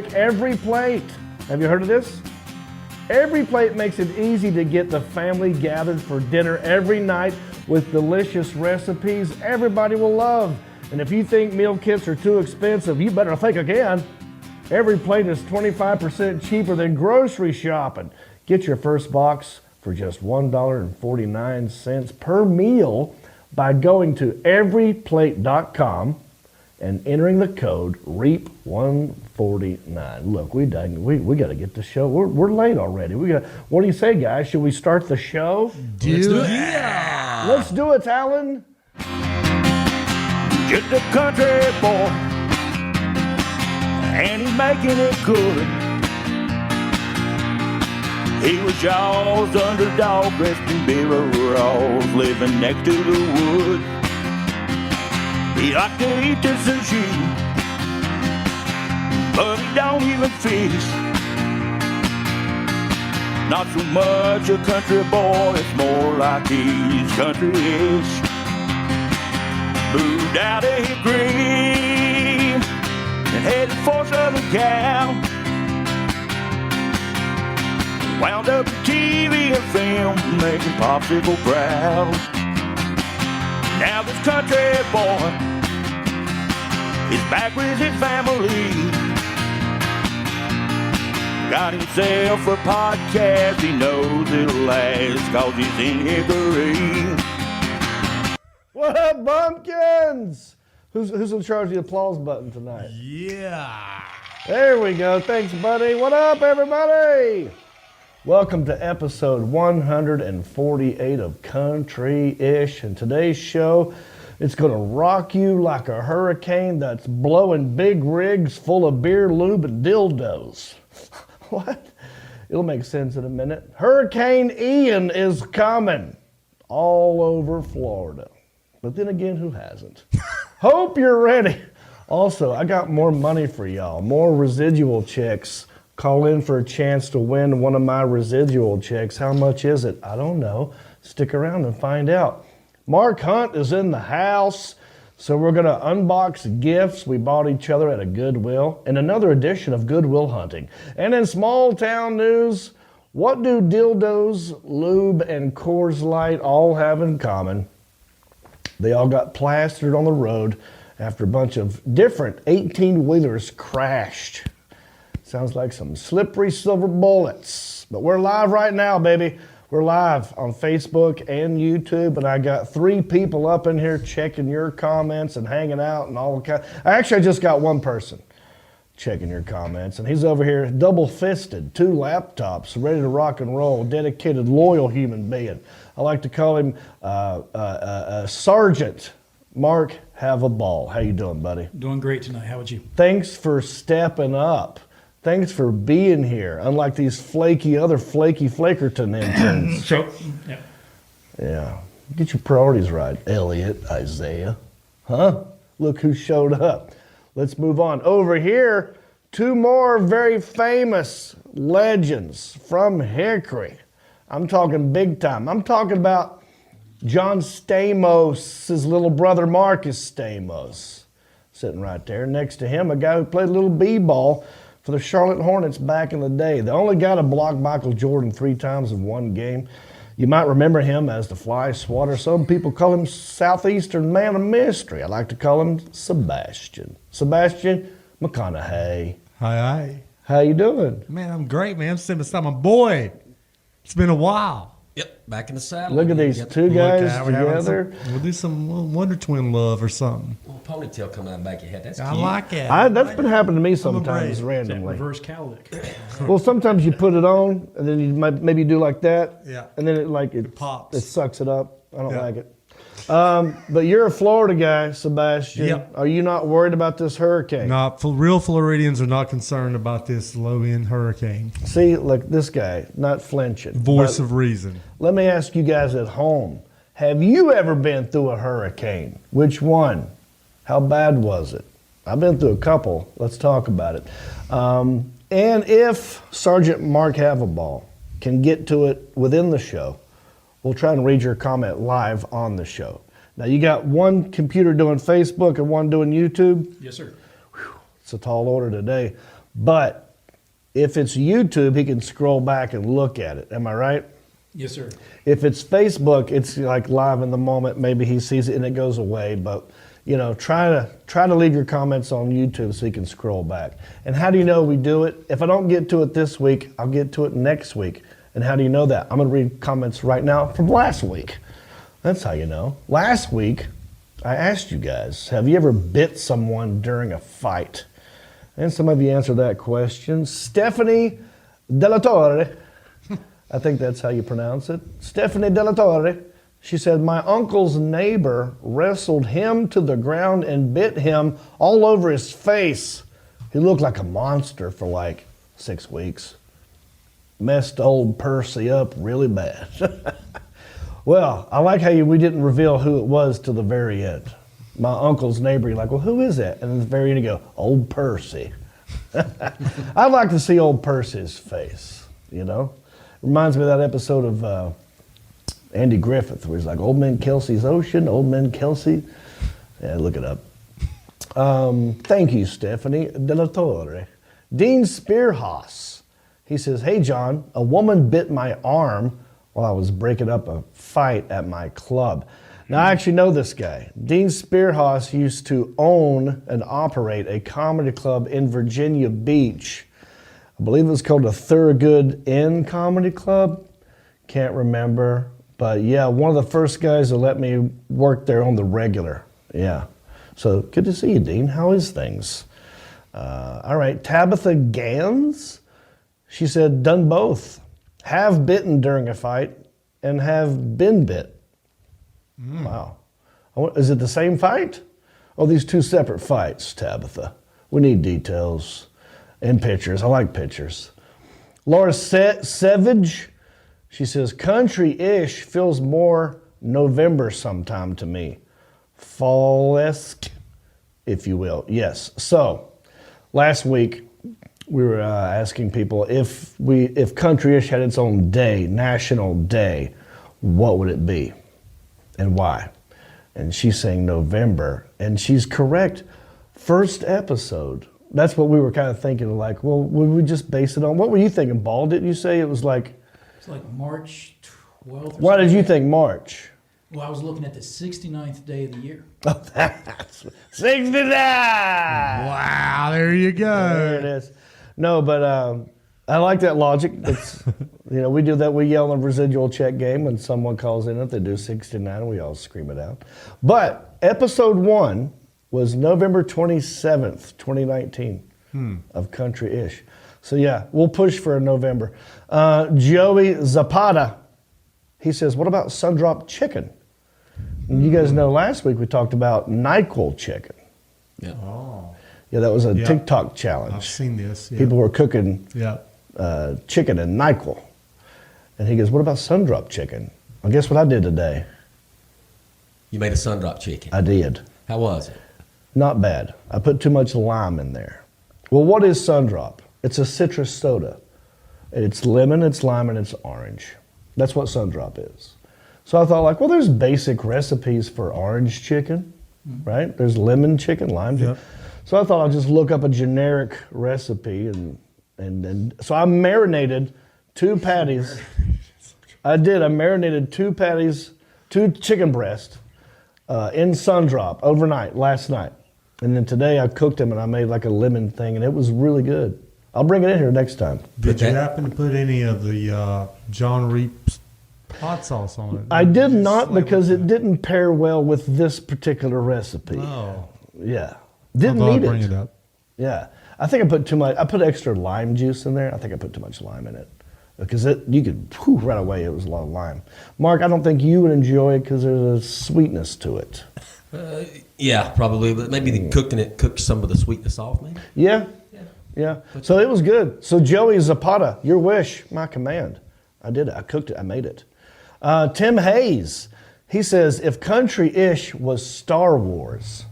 Look, Every Plate. Have you heard of this? Every Plate makes it easy to get the family gathered for dinner every night with delicious recipes everybody will love. And if you think meal kits are too expensive, you better think again. Every Plate is 25% cheaper than grocery shopping. Get your first box for just $1.49 per meal by going to everyplate.com and entering the code REAP149. Look, we got to get the show. We're late already. What do you say, guys? Should we start the show? Let's do it. Yeah. Let's do it, Alan. Just a country boy, and he's making it good. He was y'all's underdog, dressed in beer overalls, living next to the woods. He liked to eat the sushi, but he don't even fish. Not so much a country boy, it's more like he's country-ish. Moved out of Hickory and headed for Southern Cal. Wound up in TV and film, making Popsicle proud. Now this country boy is back with his family. Got himself a podcast, he knows it'll last, cause he's in Hickory. What up, bumpkins? Who's in charge of the applause button tonight? Yeah. There we go. Thanks, buddy. What up, everybody? Welcome to episode 148 of Country-ish. And today's show, it's going to rock you like a hurricane that's blowing big rigs full of beer, lube, and dildos. What? It'll make sense in a minute. Hurricane Ian is coming all over Florida. But then again, who hasn't? Hope you're ready. Also, I got more money for y'all, more residual checks. Call in for a chance to win one of my residual checks. How much is it? I don't know. Stick around and find out. Marc Hunt is in the house, so we're going to unbox gifts we bought each other at a Goodwill in another edition of Goodwill Hunting. And in small town news, what do dildos, lube, and Coors Light all have in common? They all got plastered on the road after a bunch of different 18-wheelers crashed. Sounds like some slippery silver bullets. But we're live right now, baby. We're live on Facebook and YouTube, and I got 3 people up in here checking your comments and hanging out and all the kind. Actually, I just got one person checking your comments, and he's over here double-fisted, 2 laptops, ready to rock and roll, dedicated, loyal human being. I like to call him Sergeant Mark Have a Ball. How you doing, buddy? Doing great tonight. How about you? Thanks for stepping up. Thanks for being here, unlike these other flaky Flakerton interns. So, yeah. Yeah. Get your priorities right, Elliot, Isaiah. Huh? Look who showed up. Let's move on. Over here, 2 more very famous legends from Hickory. I'm talking big time. I'm talking about John Stamos' little brother, Marcus Stamos. Sitting right there. Next to him, a guy who played a little b-ball for the Charlotte Hornets back in the day. The only guy to block Michael Jordan 3 times in one game. You might remember him as the Fly Swatter. Some people call him Southeastern Man of Mystery. I like to call him Sebastian. Sebastian McConaughey. Hi. How you doing? Man, I'm great, man. I'm sitting beside my boy. It's been a while. Yep, back in the saddle. Look at these 2 guys together. We'll do some Wonder Twin love or something. A little ponytail coming out the back of your head. That's cute. I like it. That's been happening to me sometimes That randomly. reverse cowlick. Well, sometimes you put it on, and then you might maybe do like that. Yeah. And then it pops. It sucks it up. I don't Yeah. like it. But you're a Florida guy, Sebastian. Yep. Are you not worried about this hurricane? Real Floridians are not concerned about this low-end hurricane. See, look, this guy, not flinching. Voice But of reason. let me ask you guys at home, have you ever been through a hurricane? Which one? How bad was it? I've been through a couple. Let's talk about it. And if Sergeant Mark Havaball can get to it within the show, we'll try and read your comment live on the show. Now, you got one computer doing Facebook and one doing YouTube. Yes, sir. It's a tall order today. But if it's YouTube, he can scroll back and look at it. Am I right? Yes, sir. If it's Facebook, it's like live in the moment. Maybe he sees it and it goes away. But try to leave your comments on YouTube so he can scroll back. And how do you know we do it? If I don't get to it this week, I'll get to it next week. And how do you know that? I'm going to read comments right now from last week. That's how you know. Last week, I asked you guys, have you ever bit someone during a fight? And some of you answered that question. Stephanie Della Torre, I think that's how you pronounce it. Stephanie Della Torre, she said, my uncle's neighbor wrestled him to the ground and bit him all over his face. He looked like a monster for like 6 weeks. Messed old Percy up really bad. Well, I like how we didn't reveal who it was till the very end. My uncle's neighbor, you're like, well, who is that? And at the very end, you go, old Percy. I'd like to see old Percy's face, Reminds me of that episode of Andy Griffith where he's like, Old Man Kelsey's Ocean, Old Man Kelsey. Yeah, look it up. Thank you, Stephanie Della Torre. Dean Spearhouse. He says, hey, John, a woman bit my arm while I was breaking up a fight at my club. Now, I actually know this guy. Dean Spearhouse used to own and operate a comedy club in Virginia Beach. I believe it was called the Thurgood Inn Comedy Club. Can't remember. But yeah, one of the first guys that let me work there on the regular. Yeah. So good to see you, Dean. How is things? All right. Tabitha Gans. She said, done both. Have bitten during a fight and have been bit. Wow. Is it the same fight? Oh, these two separate fights, Tabitha. We need details. And pictures. I like pictures. Laura Savage, she says, country-ish feels more November sometime to me. Fall-esque, if you will. Yes. So, last week, we were asking people if country-ish had its own day, national day, what would it be and why? And she's saying November, and she's correct. First episode. That's what we were kind of thinking, like, well, would we just base it on, what were you thinking, Ball? Didn't you say it was like? It's like March 12th. Why did you think March? Well, I was looking at the 69th day of the year. Oh, that's 69! Wow, there you go. There it is. No, but I like that logic. It's, we do that. We yell in a residual check game when someone calls in if they do 69, we all scream it out. But episode 1 was November 27th, 2019 of Country-ish. So yeah, we'll push for a November. Joey Zapata, he says, what about sun-drop chicken? And you guys know last week we talked about NyQuil chicken. Yeah. Oh. Yeah, that was a TikTok challenge. I've seen this. Yeah. People were cooking chicken in NyQuil. And he goes, what about sun-drop chicken? Well, guess what I did today? You made a sun-drop chicken. I did. How was it? Not bad. I put too much lime in there. Well, what is Sundrop? It's a citrus soda. It's lemon, it's lime, and it's orange. That's what Sundrop is. So I thought, like, well, there's basic recipes for orange chicken, right? There's lemon chicken, lime chicken. So I thought I'll just look up a generic recipe, and so I marinated 2 patties. I did. I marinated 2 patties, 2 chicken breasts in Sundrop overnight, last night. And then today I cooked them and I made like a lemon thing, and it was really good. I'll bring it in here next time. Did you happen to put any of the Jon Reep's hot sauce on it? I did not, because it didn't pair well with this particular recipe. Oh. Yeah. Didn't need bring it. it up. Yeah. I think I put too much. I put extra lime juice in there. I think I put too much lime in it. Because you could, right away, it was a lot of lime. Mark, I don't think you would enjoy it because there's a sweetness to it. Yeah, probably, but maybe the cooking it cooked some of the sweetness off, maybe. Yeah. So it was good. So Joey Zapata, your wish, my command. I did it. I cooked it. I made it. Tim Hayes, he says, if country-ish was Star Wars,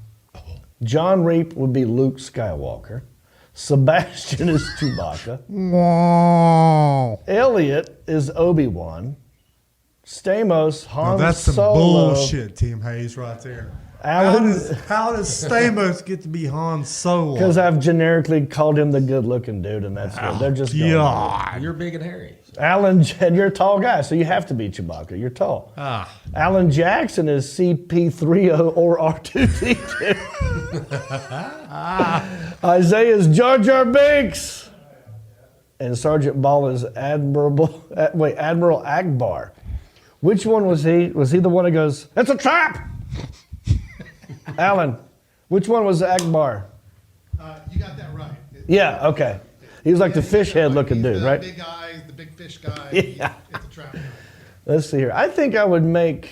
Jon Reep would be Luke Skywalker. Sebastian is Chewbacca. Elliot is Obi-Wan. Stamos, Han Now that's some Solo. bullshit, Tim Hayes, right there. Alan, How does Stamos get to be Han Solo? because I've generically called him the good-looking dude, and that's what they're just going. God. You're big and hairy. Alan, and you're a tall guy, so you have to be Chewbacca. You're tall. Alan Jackson is CP30 or R2D2. Isaiah's Jar Jar Binks. And Sergeant Ball is Admiral Akbar. Which one was he? Was he the one that goes, "It's a trap"? Alan, which one was Akbar? You got that right. Yeah, okay. He was like the fish head looking dude, right? Big eyes, the big fish guy. Yeah. It's a trap. Let's see here. I think I would make.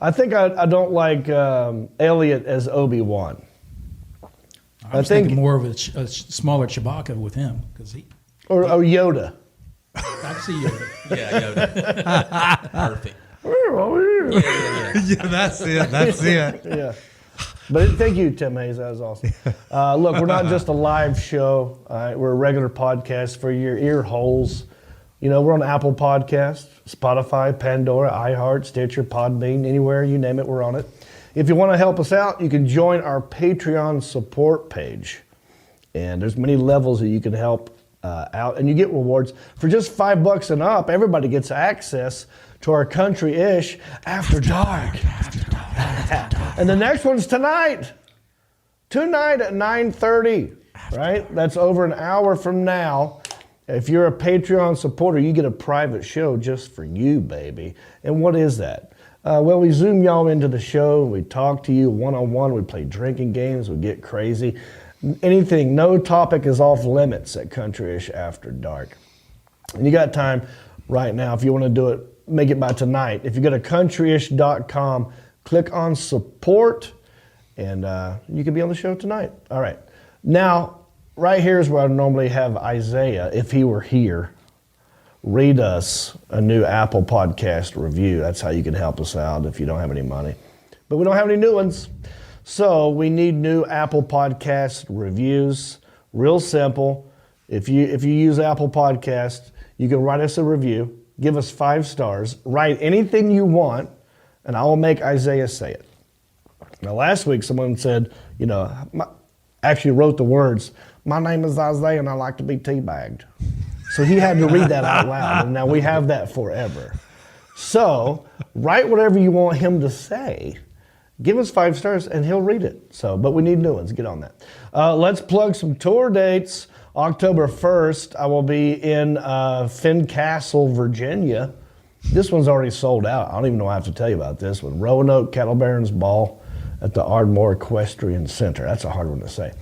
I don't like Elliot as Obi-Wan. I was thinking more of a smaller Chewbacca with him because he. Or Yoda. I see Yoda. Yeah, Yoda. Perfect. Yeah, that's it. That's it. Yeah. But thank you, Tim Hayes. That was awesome. Look, we're not just a live show. We're a regular podcast for your ear holes. You know, we're on Apple Podcasts, Spotify, Pandora, iHeart, Stitcher, Podbean, anywhere, you name it, we're on it. If you want to help us out, you can join our Patreon support page. And there's many levels that you can help out, and you get rewards. For just $5 and up, everybody gets access to our Country-ish After Dark. And the next one's tonight at 9:30, right? That's over an hour from now. If you're a Patreon supporter, you get a private show just for you, baby. And what is that? Well, we zoom y'all into the show. We talk to you one-on-one. We play drinking games. We get crazy. Anything, no topic is off limits at Country-ish After Dark. And you got time right now if you want to do it, make it by tonight. If you go to countryish.com, click on support, and you can be on the show tonight. All right. Now, right here is where I normally have Isaiah, if he were here, read us a new Apple Podcast review. That's how you can help us out if you don't have any money. But we don't have any new ones. So we need new Apple Podcast reviews. Real simple. If you use Apple Podcast, you can write us a review, give us 5 stars, write anything you want, and I will make Isaiah say it. Now, last week someone said, actually wrote the words, "My name is Isaiah and I like to be teabagged." So he had to read that out loud, and now we have that forever. So write whatever you want him to say. Give us 5 stars and he'll read it. But we need new ones. Get on that. Let's plug some tour dates. October 1st, I will be in Fincastle, Virginia. This one's already sold out. I don't even know what I have to tell you about this one. Roanoke Cattle Barons Ball at the Ardmore Equestrian Center. That's a hard one to say.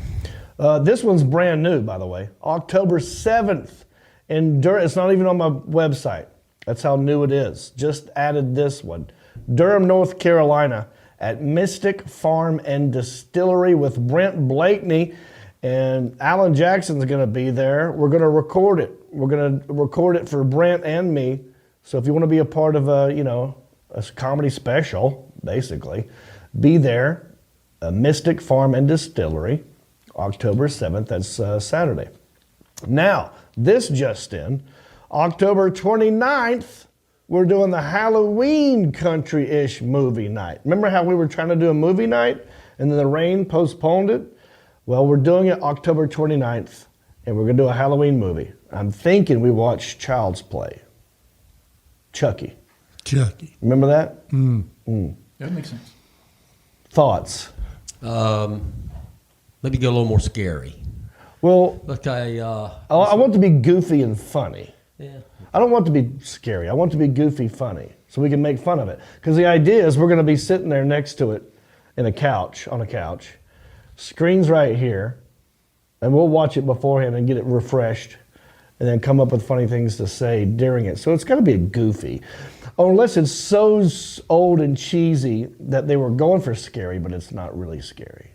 This one's brand new, by the way. October 7th in Durham. It's not even on my website. That's how new it is. Just added this one. Durham, North Carolina at Mystic Farm and Distillery with Brent Blakeney. And Alan Jackson's going to be there. We're going to record it. We're going to record it for Brent and me. So if you want to be a part of a comedy special, basically, be there. Mystic Farm and Distillery, October 7th. That's Saturday. Now, this just in, October 29th, we're doing the Halloween Country-ish movie night. Remember how we were trying to do a movie night and then the rain postponed it? Well, we're doing it October 29th, and we're going to do a Halloween movie. I'm thinking we watch Child's Play. Chucky. Remember that? That makes sense. Thoughts? Maybe go a little more scary. Well, Okay. I want it to be goofy and funny. Yeah. I don't want it to be scary. I want it to be goofy, funny, so we can make fun of it. Because the idea is we're going to be sitting there next to it on a couch, screen's right here, and we'll watch it beforehand and get it refreshed, and then come up with funny things to say during it. So it's got to be goofy. Unless it's so old and cheesy that they were going for scary, but it's not really scary.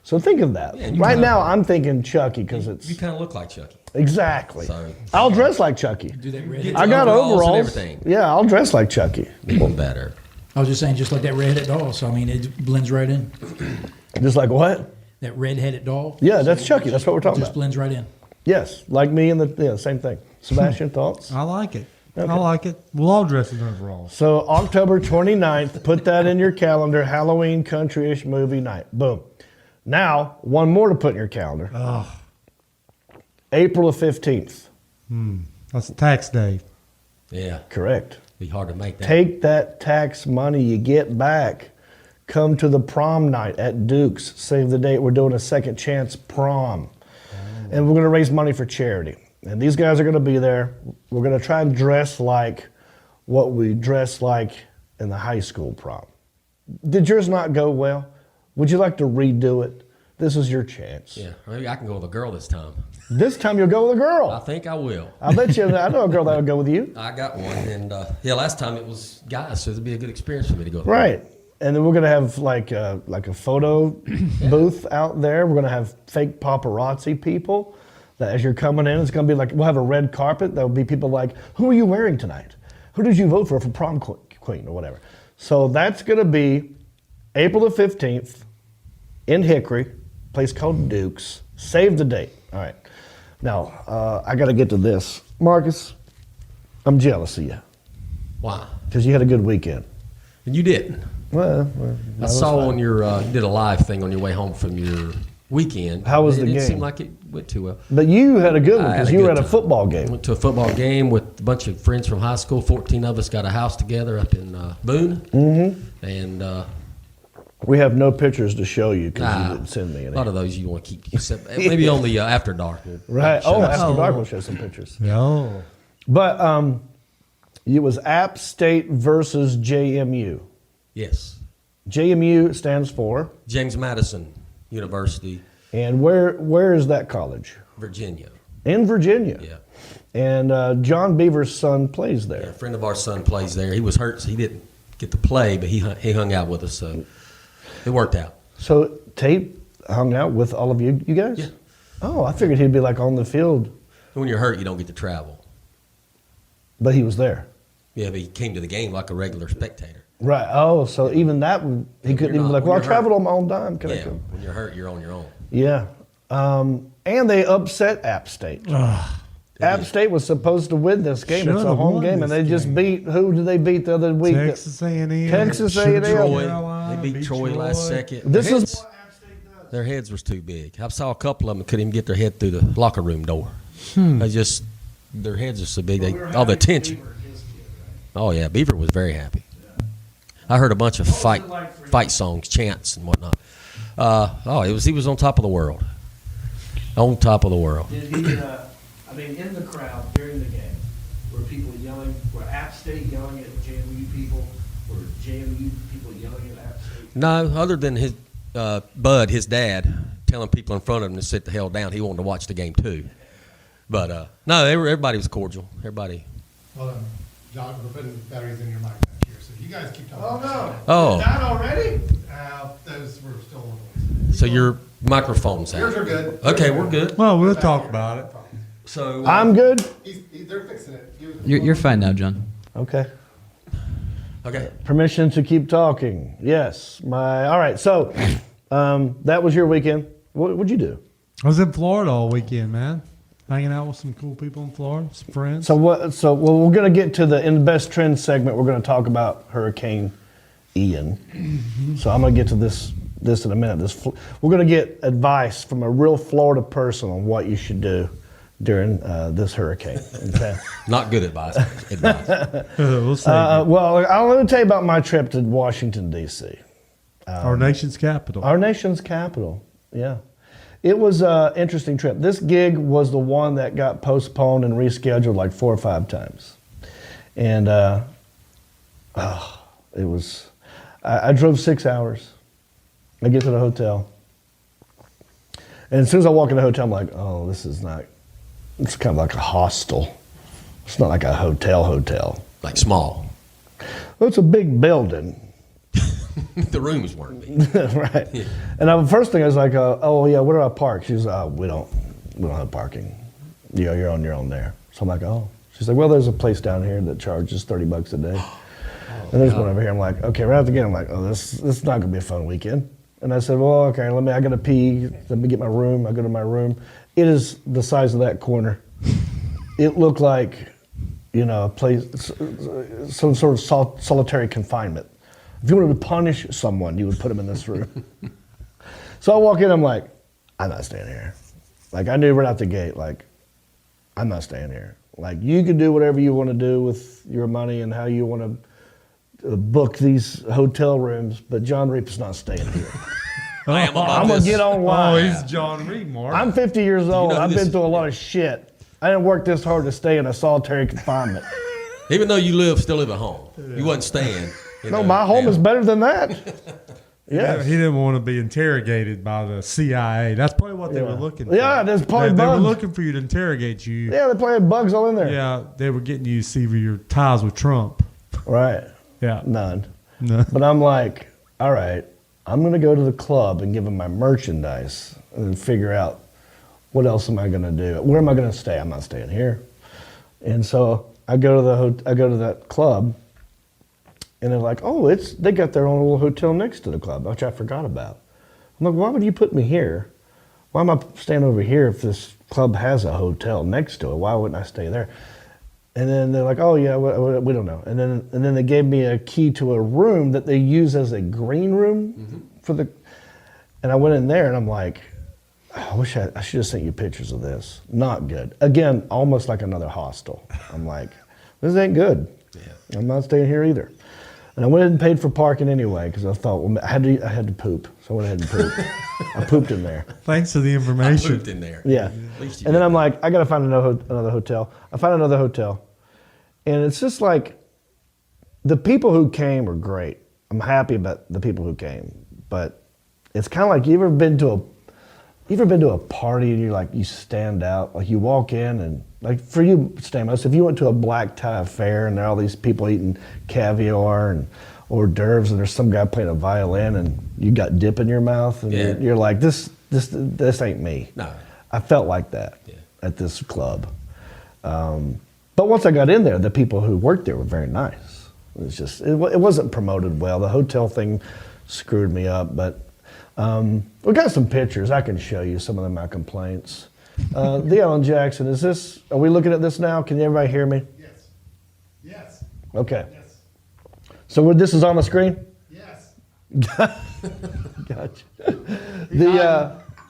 So think of that. Yeah, right now, I'm thinking Chucky because it's... You kind of look like Chucky. Exactly. So- I'll dress like Chucky. Do that red. Get I got overalls and overalls. everything. Yeah, I'll dress like Chucky. Even better. I was just saying, just like that red-headed doll. So I mean, it blends right in. Just like what? That red-headed doll. Yeah, that's Chucky. That's what we're talking Just about. blends right in. Yes, like me and the same thing. Sebastian, thoughts? I like it. I like it. We'll all dress in overalls. So October 29th, put that in your calendar, Halloween country-ish movie night. Boom. Now, one more to put in your calendar. Oh, April the 15th. that's tax day. Yeah, Correct. be hard to make that. Take that tax money you get back. Come to the prom night at Duke's. Save the date. We're doing a second chance prom. And we're going to raise money for charity. And these guys are going to be there. We're going to try and dress like what we dressed like in the high school prom. Did yours not go well? Would you like to redo it? This is your chance. Yeah, maybe I can go with a girl this time. This time you'll go with a I girl. think I will. I bet you, I know a girl that'll go with you. I got one, and last time it was guys, so it'd be a good experience for me to go. Right. And then we're going to have like a photo booth out there. We're going to have fake paparazzi people that as you're coming in, it's going to be like, we'll have a red carpet. There'll be people like, who are you wearing tonight? Who did you vote for prom queen or whatever? So that's going to be April the 15th in Hickory, a place called Duke's. Save the date. All right. Now, I got to get to this. Marcus, I'm jealous of you Why? because you had a good weekend. And you didn't. Well, I saw on your you did a live thing on your way home from your weekend. How was the It game? didn't seem like it went too well. But you had a good one I had because a you were good at a time. football game. Went to a football game with a bunch of friends from high school. 14 of us got a house together up in Boone. Mm-hmm. And We have no pictures to show you because you didn't send me a any. lot of those you want to keep. Maybe on the after dark. Right. Show Oh, us. after dark we'll show some pictures. Oh. But it was App State versus JMU. Yes. JMU stands for, James Madison University, and where is that college? Virginia. In Virginia. Yeah. And John Beaver's son plays Yeah, a there. friend of our son plays there. He was hurt, so he didn't get to play, but he hung out with us, so it worked out. So Tate hung out with all of you guys? Yeah. Oh, I figured he'd be like on the field, When you're hurt, you don't get to travel. but he was there. Yeah, but he came to the game like a regular spectator. Right. Oh, so even that, he couldn't even be like, well, I when you're traveled hurt. on my own dime. Can I Yeah, come? when you're hurt, you're on your own. Yeah. And they upset App State. App State was supposed to win this game. It's a Should've home won game, and this they just game. beat, who did they beat the other week? Texas A&M. Texas Should've A&M. Troy, Carolina, they beat Troy last second. This their is- heads, their heads was too big. I saw a couple of them couldn't even get their head through the locker room door. They just, their heads are so big. All the attention. Oh yeah, Beaver was very happy. I heard a bunch of fight songs, chants, and whatnot. He was on top of the world. On top of the world. Did he, in the crowd during the game, were people yelling, were App State yelling at JMU people, or JMU people yelling at App State? No, other than his Bud, his dad, telling people in front of him to sit the hell down. He wanted to watch the game too. But no, everybody was cordial. Everybody. Well, John, we're putting batteries in your mic back here, so you guys keep talking. Oh, no. Oh. Not already? Those were still on. So your microphone's Yours are out. good. Okay, we're good. Well, we'll talk about it. So I'm good. They're fixing it. You're fine now, John. Okay. okay. Permission to keep talking. Yes. All right. So that was your weekend. What'd you do? I was in Florida all weekend, man. Hanging out with some cool people in Florida, some friends. So we're going to get to the in the best trend segment. We're going to talk about Hurricane Ian. So I'm going to get to this in a minute. We're going to get advice from a real Florida person on what you should do during this hurricane. Okay. Not good advice. We'll see. Well, let me tell you about my trip to Washington, D.C. Our nation's capital. Our nation's capital, yeah. It was an interesting trip. This gig was the one that got postponed and rescheduled like 4 or 5 times. And it was, I drove 6 hours. I get to the hotel. And as soon as I walk in the hotel, I'm like, oh, this is not, it's kind of like a hostel. It's not like a hotel. Like small. Well, it's a big building. The rooms weren't big. Right. Yeah. And the first thing I was like, oh yeah, where do I park? She was, we don't have parking. You're on your own there. So I'm like, oh. She's like, well, there's a place down here that charges $30 a day. And there's one over here. I'm like, okay, right again. I'm like, oh, this is not gonna be a fun weekend. And I said, well, okay, I gotta pee. Let me get my room. I go to my room. It is the size of that corner. It looked like a place, some sort of solitary confinement. If you wanted to punish someone, you would put them in this room. So I walk in, I'm like, I'm not staying here. Like, I knew right out the gate, like, I'm not staying here. Like, you can do whatever you want to do with your money and how you want to book these hotel rooms, but Jon Reep is not staying here. I'm going to get online. Oh, he's Jon Reep, Mark. I'm 50 years old. I've this- been through a lot of shit. I didn't work this hard to stay in a solitary confinement. Even though you still live at home, you wasn't staying. No, my home is better than that. Yes. He didn't want to be interrogated by the CIA. That's probably what they were looking for. Yeah, there's probably They were bugs. looking for you to interrogate you. Yeah, they're playing bugs all in there. Yeah, they were getting you to see your ties with Trump. Right. Yeah. None. No. But I'm like, all right, I'm going to go to the club and give them my merchandise and then figure out what else am I going to do? Where am I going to stay? I'm not staying here. And so I go to that club, and they're like, oh, they got their own little hotel next to the club, which I forgot about. I'm like, why would you put me here? Why am I staying over here if this club has a hotel next to it? Why wouldn't I stay there? And then they're like, oh yeah, we don't know. And then they gave me a key to a room that they use as a green room for the. And I went in there and I'm like, I wish I should have sent you pictures of this. Not good. Again, almost like another hostel. I'm like, this ain't good. Yeah. I'm not staying here either. And I went ahead and paid for parking anyway because I thought, well, I had to poop. So I went ahead and pooped. I pooped in there. Thanks for the I information. pooped in there. Yeah. At least you And then did I'm that. like, I got to find another hotel. I found another hotel. And it's just like, the people who came were great. I'm happy about the people who came. But it's kind of like, you ever been to a party and you're like, you stand out? Like you walk in and, like for you, Stamos, if you went to a black tie affair and there are all these people eating caviar and hors d'oeuvres and there's some guy playing a violin and you got dip in your mouth and Yeah. you're like, this ain't me. No. I felt like that at this club. But once I got in there, the people who worked there were very nice. It was just, it wasn't promoted well. The hotel thing screwed me up, but we got some pictures. I can show you some of my complaints. The Alan Jackson, are we looking at this now? Can everybody hear me? Yes. Yes. Okay. Yes. So this is on the screen? Yes. Gotcha.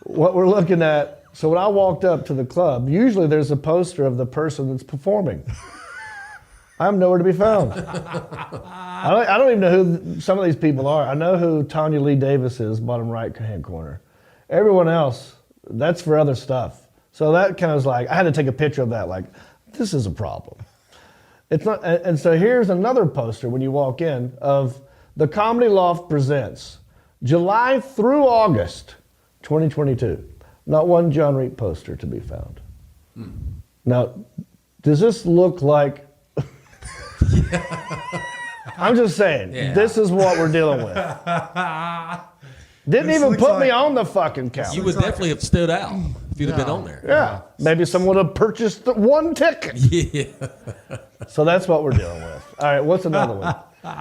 What we're looking at, so when I walked up to the club, usually there's a poster of the person that's performing. I'm nowhere to be found. I don't even know who some of these people are. I know who Tanya Lee Davis is, bottom right hand corner. Everyone else, that's for other stuff. So that kind of was like, I had to take a picture of that, like, this is a problem. It's not, and so here's another poster when you walk in of the Comedy Loft Presents, July through August, 2022. Not one Jon Reep poster to be found. Now, does this look like, I'm just saying, this is what we're dealing with. Didn't This even looks put me like- on the fucking couch. You would definitely have stood out if you'd have been on there. Yeah, maybe someone would have purchased one ticket. Yeah. So that's what we're dealing with. All right, what's another one?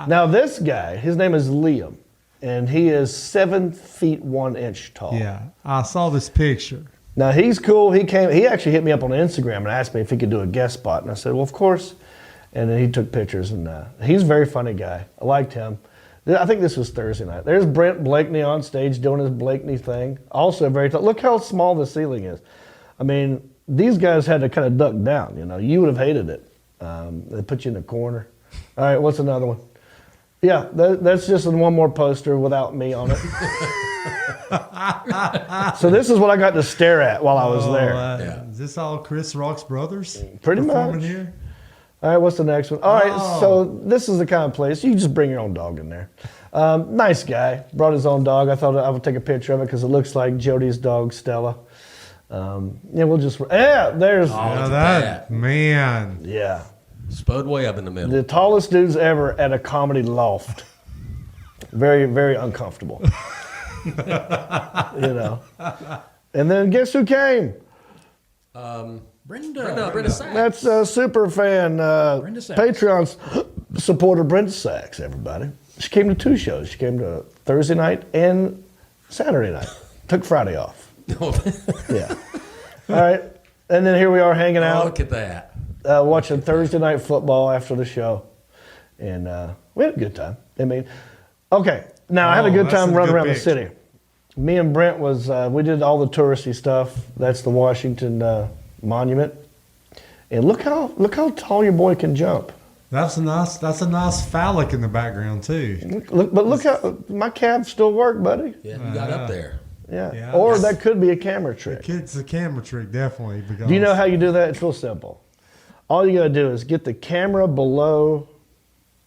Now this guy, his name is Liam, and he is 7 feet 1 inch tall. Yeah, I saw this picture. Now he's cool. He actually hit me up on Instagram and asked me if he could do a guest spot, and I said, well, of course. And then he took pictures, and he's a very funny guy. I liked him. I think this was Thursday night. There's Brent Blakeney on stage doing his Blakeney thing. Also very tall. Look how small the ceiling is. I mean, these guys had to kind of duck down. You know, you would have hated it. They put you in the corner. All right, what's another one? Yeah, that's just one more poster without me on it. So this is what I got to stare at while I was there. Is this all Chris Rock's brothers? Pretty performing much. Here? All right, what's the next one? All right, so this is the kind of place, you just bring your own dog in there. Nice guy, brought his own dog. I thought I would take a picture of it because it looks like Jody's dog, Stella. There's, Yeah, that. man. yeah. Spud way up in the middle. The tallest dudes ever at a comedy loft. Very, very uncomfortable. You know. And then guess who came? Brenda Sachs. That's super fan, Brenda Sachs. Patreon's supporter, Brenda Sachs, everybody. She came to 2 shows. She came to Thursday night and Saturday night. Took Friday off. Yeah. All right. And then here we are hanging out. Look at that. watching Thursday Night Football after the show. And we had a good time. I mean, okay. Now, I had a good that's time a running good around the pick. city. Me and Brent we did all the touristy stuff. That's the Washington Monument. And look how tall your boy can jump. That's a nice phallic in the background too. Look how my calves still work, buddy. Yeah, you got up there. Yeah. Yeah. Or that could be a camera trick. It's a camera trick, definitely. Because Do you know how you do that? It's real simple. All you got to do is get the camera below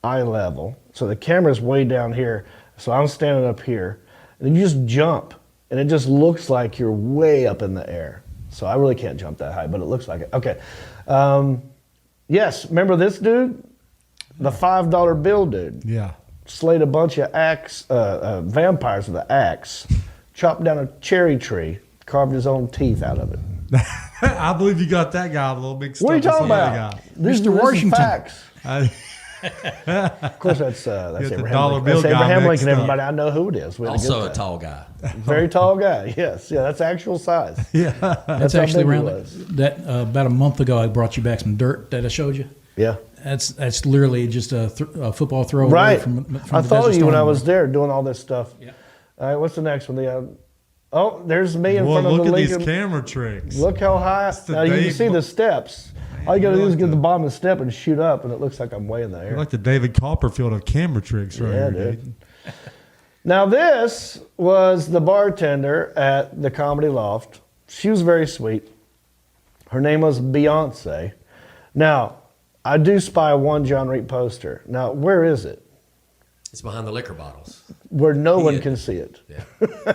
eye level. So the camera's way down here. So I'm standing up here. And then you just jump. And it just looks like you're way up in the air. So I really can't jump that high, but it looks like it. Okay. Yes, remember this dude? The $5 bill dude. Yeah. Slayed a bunch of vampires with an axe. Chopped down a cherry tree. Carved his own teeth out of it. I believe you got that guy a little mixed What are you up with talking some other about? guy. This Mr. is Washington. facts. I- Of course, that's the Abraham dollar Lincoln. bill That's guy Abraham mixed Lincoln. up. Everybody, I know who it is. We had Also good a time. tall guy. Very tall guy. Yes, yeah, that's actual size. yeah. That's how actually big he around was. that about a month ago. I brought you back some dirt that I showed you. Yeah, That's literally just a football throw away right. from I the thought of Desert you when I Storm. was there doing all this stuff. Yeah. All right, what's the next one? Oh, there's me in Well, front of look the at these Lincoln. camera tricks. Look how high. the Now you can Dave see Bo- the steps. All you got to do is like get the the- bottom of the step and shoot up, and it looks like I'm way in the air. You're like the David Copperfield of camera tricks right Yeah, here, dude. Now, this was the bartender at the Comedy Loft. She was very sweet. Her name was Beyonce. Now, I do spy one Jon Reep poster. Now, where is it? It's behind the liquor bottles. Where no one Yeah. can see it. Yeah.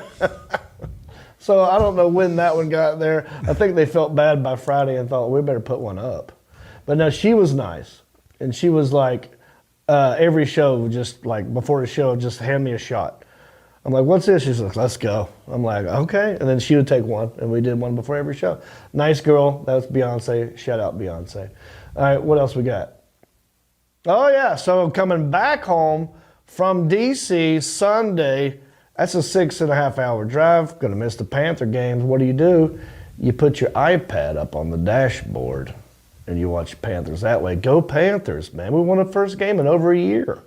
So I don't know when that one got there. I think they felt bad by Friday and thought, we better put one up. But no, she was nice. And she was like, every show, just like before the show, just hand me a shot. I'm like, what's this? She's like, let's go. I'm like, okay. And then she would take one, and we did one before every show. Nice girl. That was Beyonce. Shout out Beyonce. All right, what else we got? Oh, yeah. So coming back home from D.C. Sunday, that's a 6.5 hour drive. Going to miss the Panther games. What do? You put your iPad up on the dashboard, and you watch Panthers that way. Go Panthers, man. We won the first game in over a year.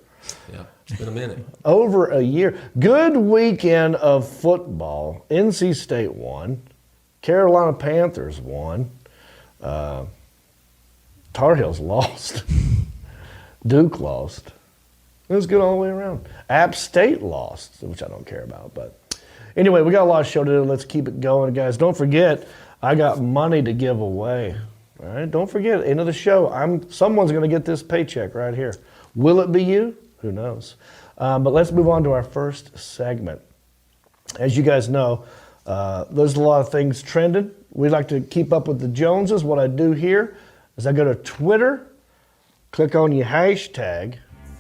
Yeah. It's been a minute. Over a year. Good weekend of football. NC State won. Carolina Panthers won. Tar Heels lost. Duke lost. It was good all the way around. App State lost, which I don't care about. But anyway, we got a lot of show to do. Let's keep it going, guys. Don't forget, I got money to give away. All right, don't forget, end of the show, someone's going to get this paycheck right here. Will it be you? Who knows? But let's move on to our first segment. As you guys know, there's a lot of things trending. We like to keep up with the Joneses. What I do here is I go to Twitter, click on your hashtag,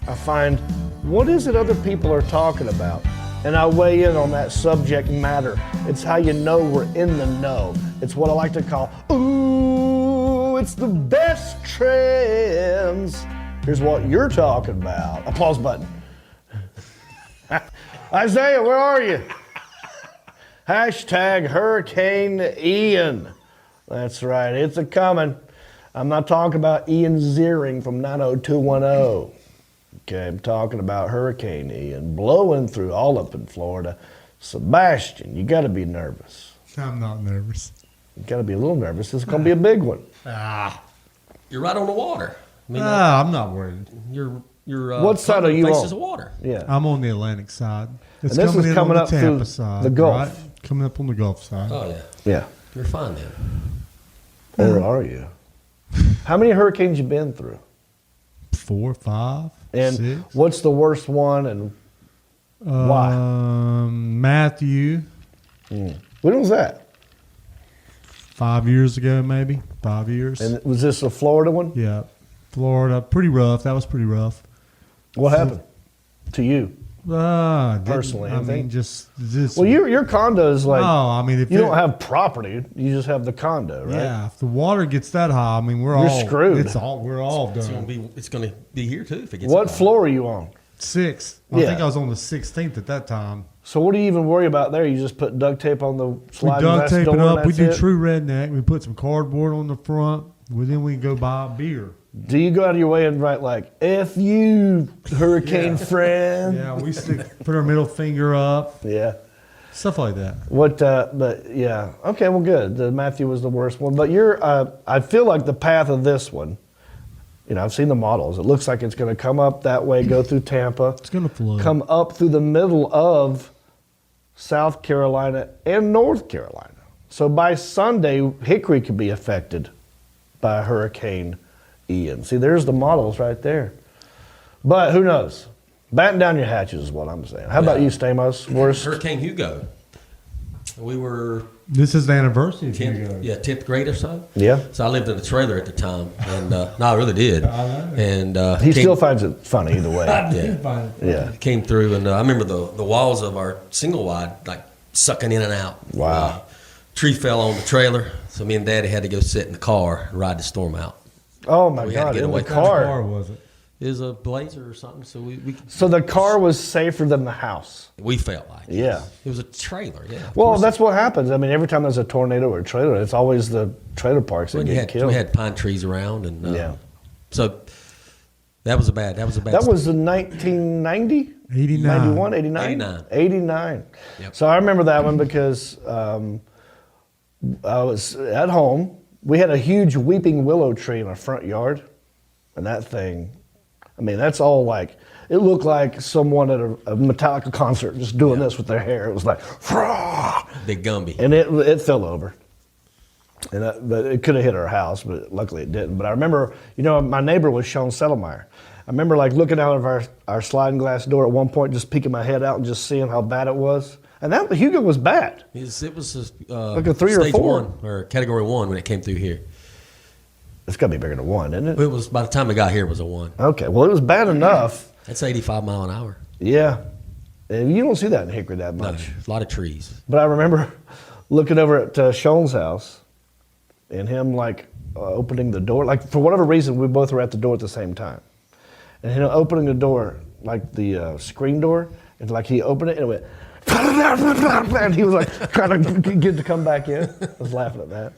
I find what is it other people are talking about, and I weigh in on that subject matter. It's how you know we're in the know. It's what I like to call, ooh, it's the best trends. Here's what you're talking about. Applause button. Isaiah, where are you? Hashtag Hurricane Ian. That's right, it's a-Comin. I'm not talking about Ian Ziering from 90210. Okay, I'm talking about Hurricane Ian blowing through all up in Florida. Sebastian, you got to be nervous. I'm not nervous. You got to be a little nervous. This is going to be a big one. You're right on the water. I mean, I'm not worried. your What side are you faces on? the water. Yeah. I'm on the Atlantic side. It's And this is in coming on up the through Tampa side, the Gulf. Right? Coming up on the Gulf side. Oh yeah, Yeah. you're fine then. Or are you? How many hurricanes you been through? 4, 5, And 6. what's the worst one and why? Matthew, When was that? 5 years ago, maybe 5 years. And was this a Florida one? Yeah, Florida, pretty rough. That was pretty rough. What happened to you? Personally, I anything? mean, just. Well, your condo is like, No, I mean, if you it- don't have property, you just have the condo, right? Yeah, if the water gets that high, I mean, You're all screwed. We're all It's done. gonna be here too if it gets. What hot. floor are you on? 6th. I Yeah. think I was on the 16th at that time. So what do you even worry about there? You just put duct tape on the We sliding duct glass tape door it and up. We that's do it? true redneck. We put some cardboard on the front. Well, then we can go buy beer. Do you go out of your way and write like "F you, hurricane friend"? Yeah, we put our middle finger up. Yeah. Stuff like that. But yeah, okay, well, good. The Matthew was the worst one, but I feel like the path of this one. I've seen the models. It looks like it's going to come up that way, go through Tampa. It's going to flood. Come up through the middle of South Carolina and North Carolina. So by Sunday, Hickory could be affected by Hurricane Ian. See, there's the models right there. But who knows? Batten down your hatches is what I'm saying. How about you, Stamos? Worst? Hurricane Hugo. We were This is the anniversary of 10th grade or so. Yeah. So I lived in a trailer at the time, and no, I really did. And He still finds it funny either way. Yeah. Came through, and I remember the walls of our single wide like sucking in and out. Wow. Tree fell on the trailer, so me and Daddy had to go sit in the car and ride the storm out. Oh my We had to God! get In away the from What car. car was it? It was a Blazer or something, so So the car was safer than the house. we felt like it. Yeah. It was a trailer. Yeah. of Well, course. that's what happens. I mean, every time there's a tornado or a trailer, it's always the trailer parks that When get killed. we had pine trees around, and Yeah. so that was a bad. That That was in 1990? 89. 91, 89? 89. 89. Yep. So I remember that one because I was at home. We had a huge weeping willow tree in our front yard. And that thing, I mean, that's all like, it looked like someone at a Metallica concert just doing this with their hair. It was like, "Frah!" Big Gumby. And it fell over. But it could have hit our house, but luckily it didn't. But I remember, my neighbor was Sean Settlemeyer. I remember like looking out of our sliding glass door at one point, just peeking my head out and just seeing how bad it was. And that Hugo was bad. It was Like a 3 or stage 4. 1 or category 1 when it came through here. It's got to be bigger than 1, isn't it? It was by the time it got here, it was a 1. Okay, well, it was bad enough. That's 85 mile an hour. Yeah. And you don't see that in Hickory that No, much. a lot of trees. But I remember looking over at Sean's house and him opening the door. Like for whatever reason, we both were at the door at the same time. And him opening the door, like the screen door, and like he opened it and it went, and he was like trying to get to come back in. I was laughing at that.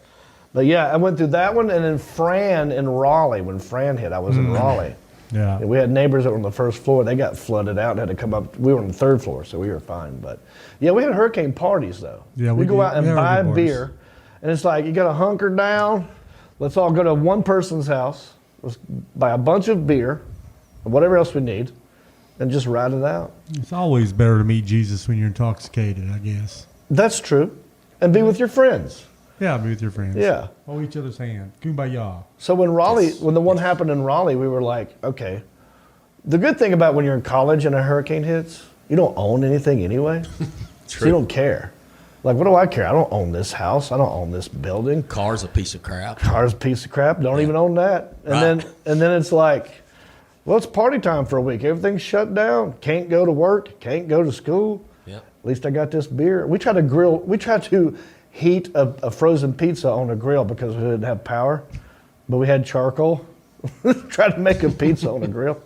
But yeah, I went through that one, and then Fran in Raleigh. When Fran hit, I was in Raleigh. Yeah. And we had neighbors that were on the first floor. They got flooded out and had to come up. We were on the 3rd floor, so we were fine. But yeah, we had hurricane parties though. Yeah, we go do. out and We had buy hurricane parties. beer, and it's like you got to hunker down. Let's all go to one person's house. Let's buy a bunch of beer, and whatever else we need, and just ride it out. It's always better to meet Jesus when you're intoxicated, I guess. That's true, and be with your friends. Yeah, be with your friends. Yeah. Hold each other's hand. Kumbaya. So when when the one happened in Raleigh, we were like, okay. The good thing about when you're in college and a hurricane hits, you don't own anything anyway. So you don't care. Like, what do I care? I don't own this house. I don't own this building. Car's a piece of crap. Car's a piece of crap. Don't even own that. And then it's like, well, it's party time for a week. Everything's shut down. Can't go to work. Can't go to school. Yeah. At least I got this beer. We tried to heat a frozen pizza on a grill because we didn't have power, but we had charcoal. Tried to make a pizza on a grill.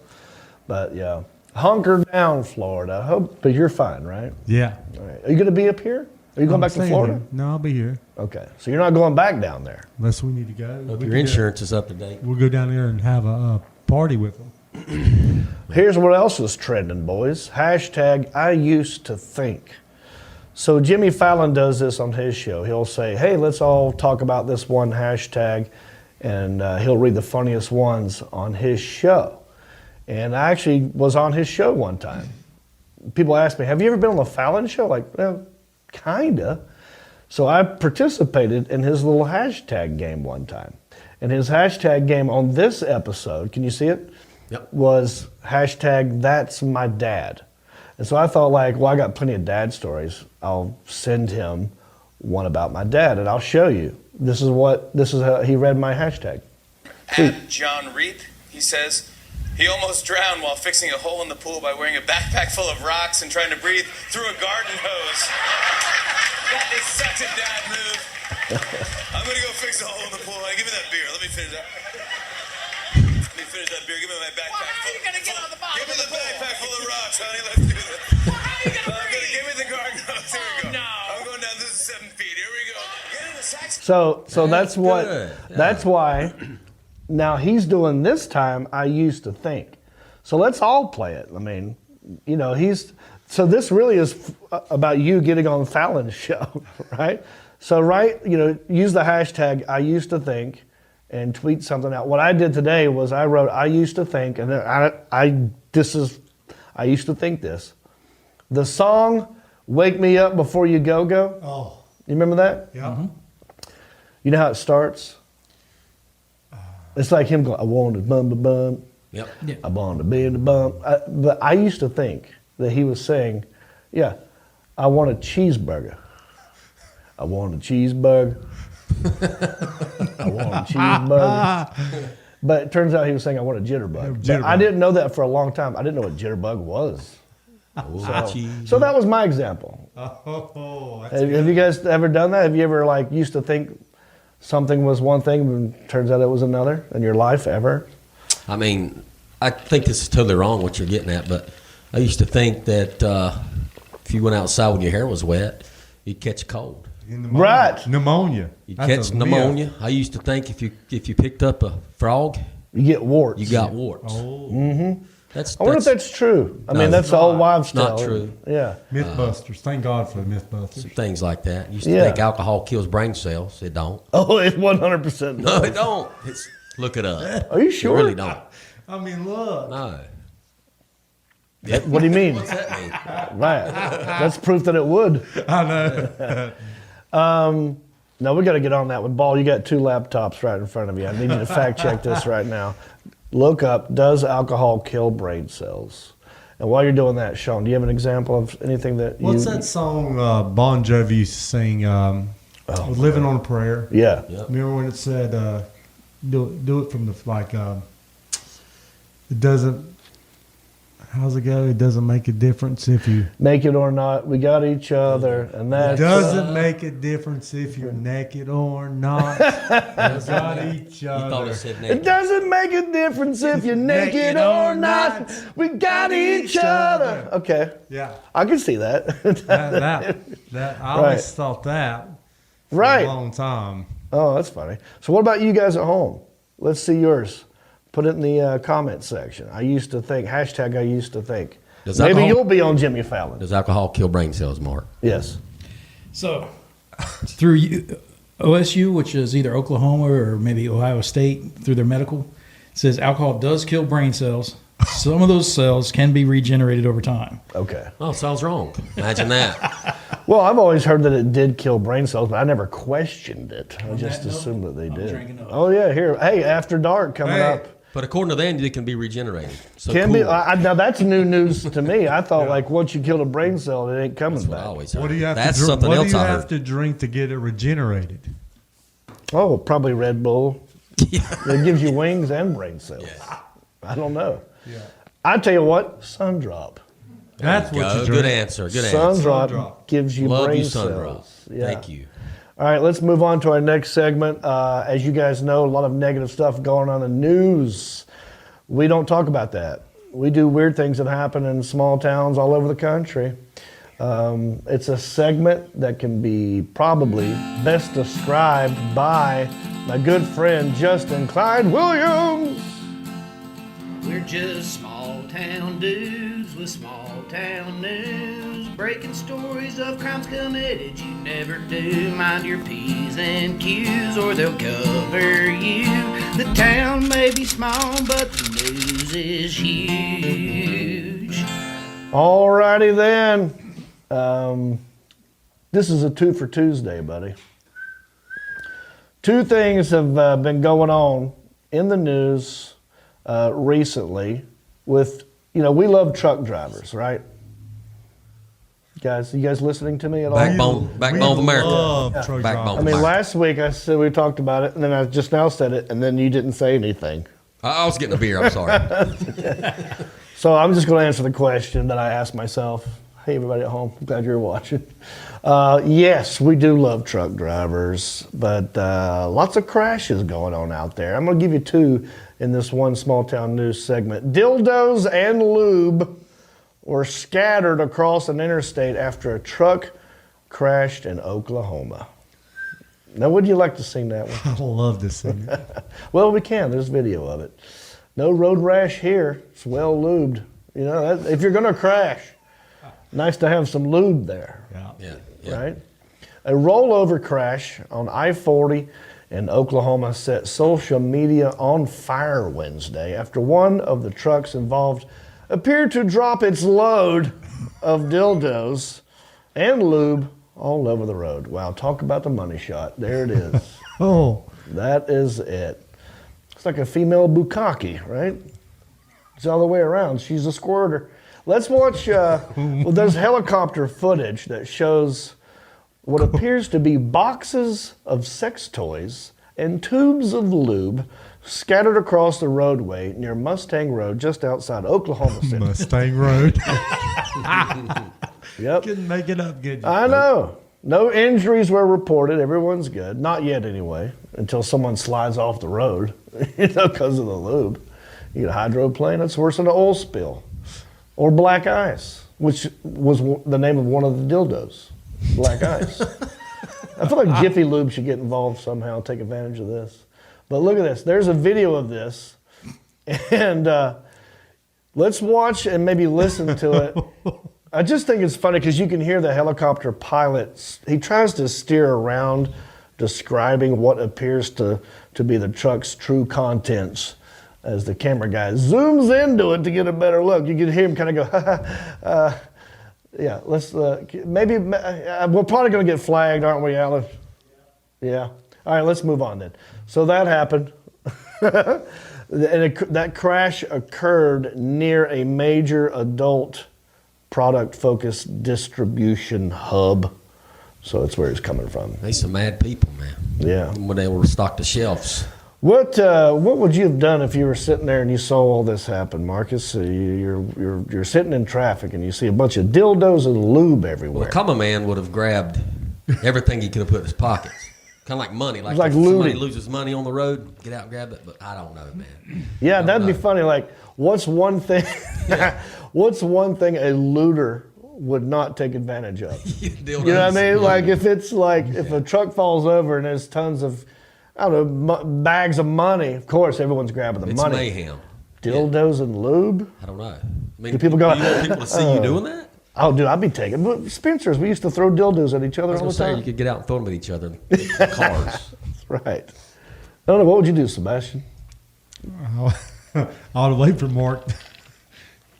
But yeah, hunker down, Florida. But you're fine, right? Yeah. All right. Are you going to be up here? Are you going back to staying Florida? here. No, I'll be here. Okay, so you're not going back down there. Unless we need to go. Hope We your can insurance is up to date. We'll go down there and have a party with them. Here's what else is trending, boys. Hashtag I used to think. So Jimmy Fallon does this on his show. He'll say, hey, let's all talk about this one hashtag, and he'll read the funniest ones on his show. And I actually was on his show one time. People ask me, have you ever been on the Fallon show? Like, well, kinda. So I participated in his little hashtag game one time. And his hashtag game on this episode, can you see it? Yep. Was hashtag that's my dad. And so I thought well, I got plenty of dad stories. I'll send him one about my dad and I'll show you. This is how he read my hashtag. At Jon Reep, he says, he almost drowned while fixing a hole in the pool by wearing a backpack full of rocks and trying to breathe through a garden hose. That is such a dad move. I'm going to go fix a hole in the pool. Hey, give me that beer. Let me finish that. Let me finish that beer. Give me my backpack. Why are you going to get on the bottom Give me of the the backpack full of rocks, honey. Let's do this. How are you going to breathe? Give me the garden hose. Here we go. Oh, no. I'm going down. This is 7 feet. Here we go. Get in the sax. So that's what. good. Yeah. That's why. Now he's doing this time. I used to think. So let's all play it. I mean, So this really is about you getting on Fallon's show, right? So use the hashtag I used to think, and tweet something out. What I did today was I wrote I used to think, and then I used to think this. The song "Wake Me Up Before You Go Go." Oh, You remember that? yeah. Mm-hmm. You know how it starts? It's like him going, "I want to bum bum bum." Yep. Yeah. I want to be in the bum. But I used to think that he was saying, "Yeah, I want a cheeseburger. I want a cheeseburger. I want a cheeseburger." But it turns out he was saying, "I want a jitterbug." But I didn't know that for a long time. I didn't know what jitterbug was. So that was my example. Oh, that's Have you guys ever done that? Have you ever used to think something was one thing and turns out it was another in your life ever? I mean, I think this is totally wrong what you're getting at, but I used to think that if you went outside when your hair was wet, you'd catch a cold. pneumonia. Right. Pneumonia. You'd That's catch a pneumonia. myth. I used to think if you picked up a frog, You get warts. you got warts. Oh, That's I wonder if that's true. I mean, No, that's the old wives' not tale. true. Yeah. Mythbusters. Thank God for the Mythbusters. some things like that. Used to Yeah. think alcohol kills brain cells. It don't. Oh, it 100%. No, it don't. Look it up. Are you sure? It really don't. I mean, look. No. What do you mean? What's that mean? Right. That's proof that it would. I know. No, we got to get on that one. Ball, you got 2 laptops right in front of you. I need you to fact check this right now. Look up, does alcohol kill brain cells? And while you're doing that, Sean, do you have an example of anything that What's you... that song Bon Jovi used to sing? Living on a Prayer. Yeah. Yep. Remember when it said, do it from the, it doesn't, how's it go? It doesn't make a difference if you, Make it or not, we got each other, and it that's... doesn't make a difference if you're naked or not. We got each You thought other. it said It naked. doesn't make a difference if you're naked or not. We got each other. Okay, Yeah. I can see that. That I always Right. thought that for Right. a long time. Oh, that's funny. So what about you guys at home? Let's see yours. Put it in the comment section. I used to think, hashtag I used to think. Does Maybe alcohol- you'll be on Jimmy Fallon. Does alcohol kill brain cells, Mark? Yes. So, through OSU, which is either Oklahoma or maybe Ohio State, through their medical, it says alcohol does kill brain cells. Some of those cells can be regenerated over time. Okay. Oh, sounds wrong. Imagine that. Well, I've always heard that it did kill brain cells, but I never questioned it. I just that note, assumed that they I'm did. drinking up. Oh, yeah. Here. Hey, After Dark coming Hey. up. But according to them, they can be regenerated. So Can cool. be. Now, that's new news to me. I thought, once you kill a brain cell, it ain't coming That's what I back. always heard. What do you have That's to drink? something What else do you I have heard. to drink to get it regenerated? Oh, probably Red Bull. It gives you wings and brain cells. Yeah. I don't know. Yeah. I tell you what, sun drop. That's There you what go. you drink. Good answer. Good Sun answer. drop Drop. gives you Love brain you, Sundrop. cells. Yeah. Thank you. All right, let's move on to our next segment. As you guys know, a lot of negative stuff going on in the news. We don't talk about that. We do weird things that happen in small towns all over the country. It's a segment that can be probably best described by my good friend Justin Clyde Williams. We're just small town dudes with small town news, breaking stories of crimes committed you never do. Mind your P's and Q's or they'll cover you. The town may be small, but the news is huge. Alrighty then. This is a 2 for Tuesday, buddy. 2 things have been going on in the news recently with, we love truck drivers, right? You guys listening to me at all? Backbone of America. Love truck Backbone. I drivers. mean, last week I said we talked about it, and then I just now said it, and then you didn't say anything. I was getting a beer. I'm sorry. So I'm just going to answer the question that I asked myself. Hey, everybody at home, glad you're watching. Yes, we do love truck drivers, but lots of crashes going on out there. I'm going to give you 2 in this one small town news segment. Dildos and lube were scattered across an interstate after a truck crashed in Oklahoma. Now, would you like to sing that one? I love to sing it. Well, we can. There's video of it. No road rash here. It's well lubed. You know, if you're going to crash, nice to have some lube there. Yeah. Right? A rollover crash on I-40 in Oklahoma set social media on fire Wednesday after one of the trucks involved appeared to drop its load of dildos and lube all over the road. Wow, talk about the money shot. There it is. Oh, That is it. It's like a female bukkake, right? It's all the way around. She's a squirter. Let's watch, well, there's helicopter footage that shows what appears to be boxes of sex toys and tubes of lube scattered across the roadway near Mustang Road just outside Oklahoma City. Mustang Road. Yep. Couldn't make it up, good. I know. No injuries were reported. Everyone's good. Not yet, anyway, until someone slides off the road, because of the lube. You get a hydroplane, that's worse than an oil spill. Or black ice, which was the name of one of the dildos. Black ice. I feel like Jiffy Lube should get involved somehow, take advantage of this. But look at this. There's a video of this. And let's watch and maybe listen to it. I just think it's funny because you can hear the helicopter pilot. He tries to steer around describing what appears to be the truck's true contents as the camera guy zooms into it to get a better look. You can hear him kind of go, yeah, let's, maybe, we're probably going to get flagged, aren't we, Alan? Yeah. All right, let's move on then. So that happened. And that crash occurred near a major adult product-focused distribution hub. So that's where it's coming from. They some mad people, man. Yeah. When they were stock the shelves. What would you have done if you were sitting there and you saw all this happen, Marcus? You're sitting in traffic and you see a bunch of dildos and lube everywhere. Well, a common man would have grabbed everything he could have put in his pockets. Kind of like money. Like if looting. somebody loses money on the road, get out and grab it. But I don't know, man. Yeah, that'd be funny. Like, what's one thing? What's one thing a looter would not take advantage of? You know what I mean? Like if it's like if a truck falls over and there's tons of, I don't know, bags of money. Of course, everyone's grabbing the money. It's mayhem. Dildos and lube. I don't know. I mean, Do people go? Do you want people to see you doing that? Oh, dude, I'd be taking. But Spencer's, we used to throw dildos at each other all the time. You could get out and throw them at each other in cars. Right. I don't know. What would you do, Sebastian? I'll wait for Mark.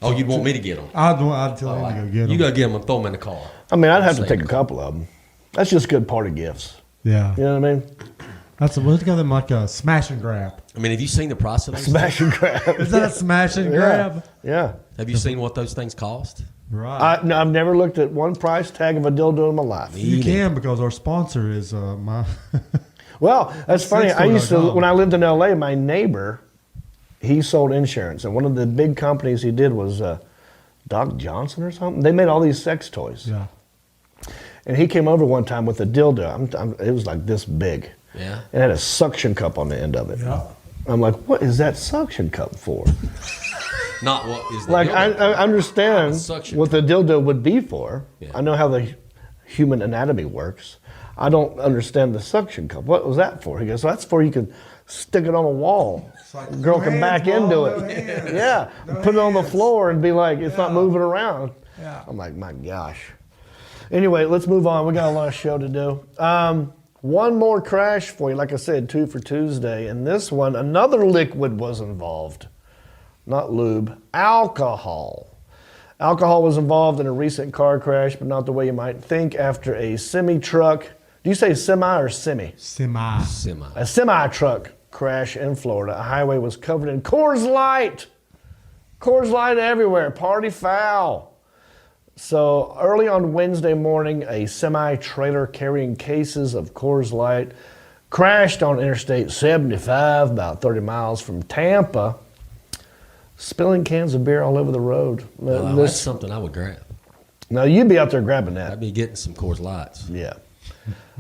Oh, you'd want me to get them? I'd tell him to go get them. You go get them and throw them in the car. I mean, I'd have to take a couple of them. That's just good party gifts. Yeah. You know what I mean? Let's get them like a smash and grab. I mean, have you seen the price of those? Smash and grab. Is that a smash and grab? Yeah. Have you seen what those things cost? Right. No, I've never looked at one price tag of a dildo in my life. You can because our sponsor is my. Well, that's funny. I used to, Sexstore.com. when I lived in LA, my neighbor, he sold insurance. And one of the big companies he did was Doc Johnson or something. They made all these sex toys. Yeah. And he came over one time with a dildo. It was like this big. Yeah. It had a suction cup on the end of it. Yeah. I'm like, what is that suction cup for? Not what is the Like, I dildo. understand Suction what the dildo would be for. Yeah. I know how the human anatomy works. I don't understand the suction cup. What was that for? He goes, well, that's for you can stick it on a wall. like, Girl no can hands, back Mom, into no it. hands. Yeah. No Put it on the hands. floor and be like, it's not moving around. Yeah. I'm like, my gosh. Anyway, let's move on. We got a lot of show to do. One more crash for you. Like I said, 2 for Tuesday. And this one, another liquid was involved. Not lube, alcohol. Alcohol was involved in a recent car crash, but not the way you might think, after a semi-truck. Do you say semi or semi? Semi. A semi-truck crash in Florida. A highway was covered in Coors Light. Coors Light everywhere. Party foul. So early on Wednesday morning, a semi-trailer carrying cases of Coors Light crashed on Interstate 75, about 30 miles from Tampa, spilling cans of beer all over the road. Well, that's something I would grab. Now, you'd be out there grabbing that. I'd be getting some Coors Lights. Yeah.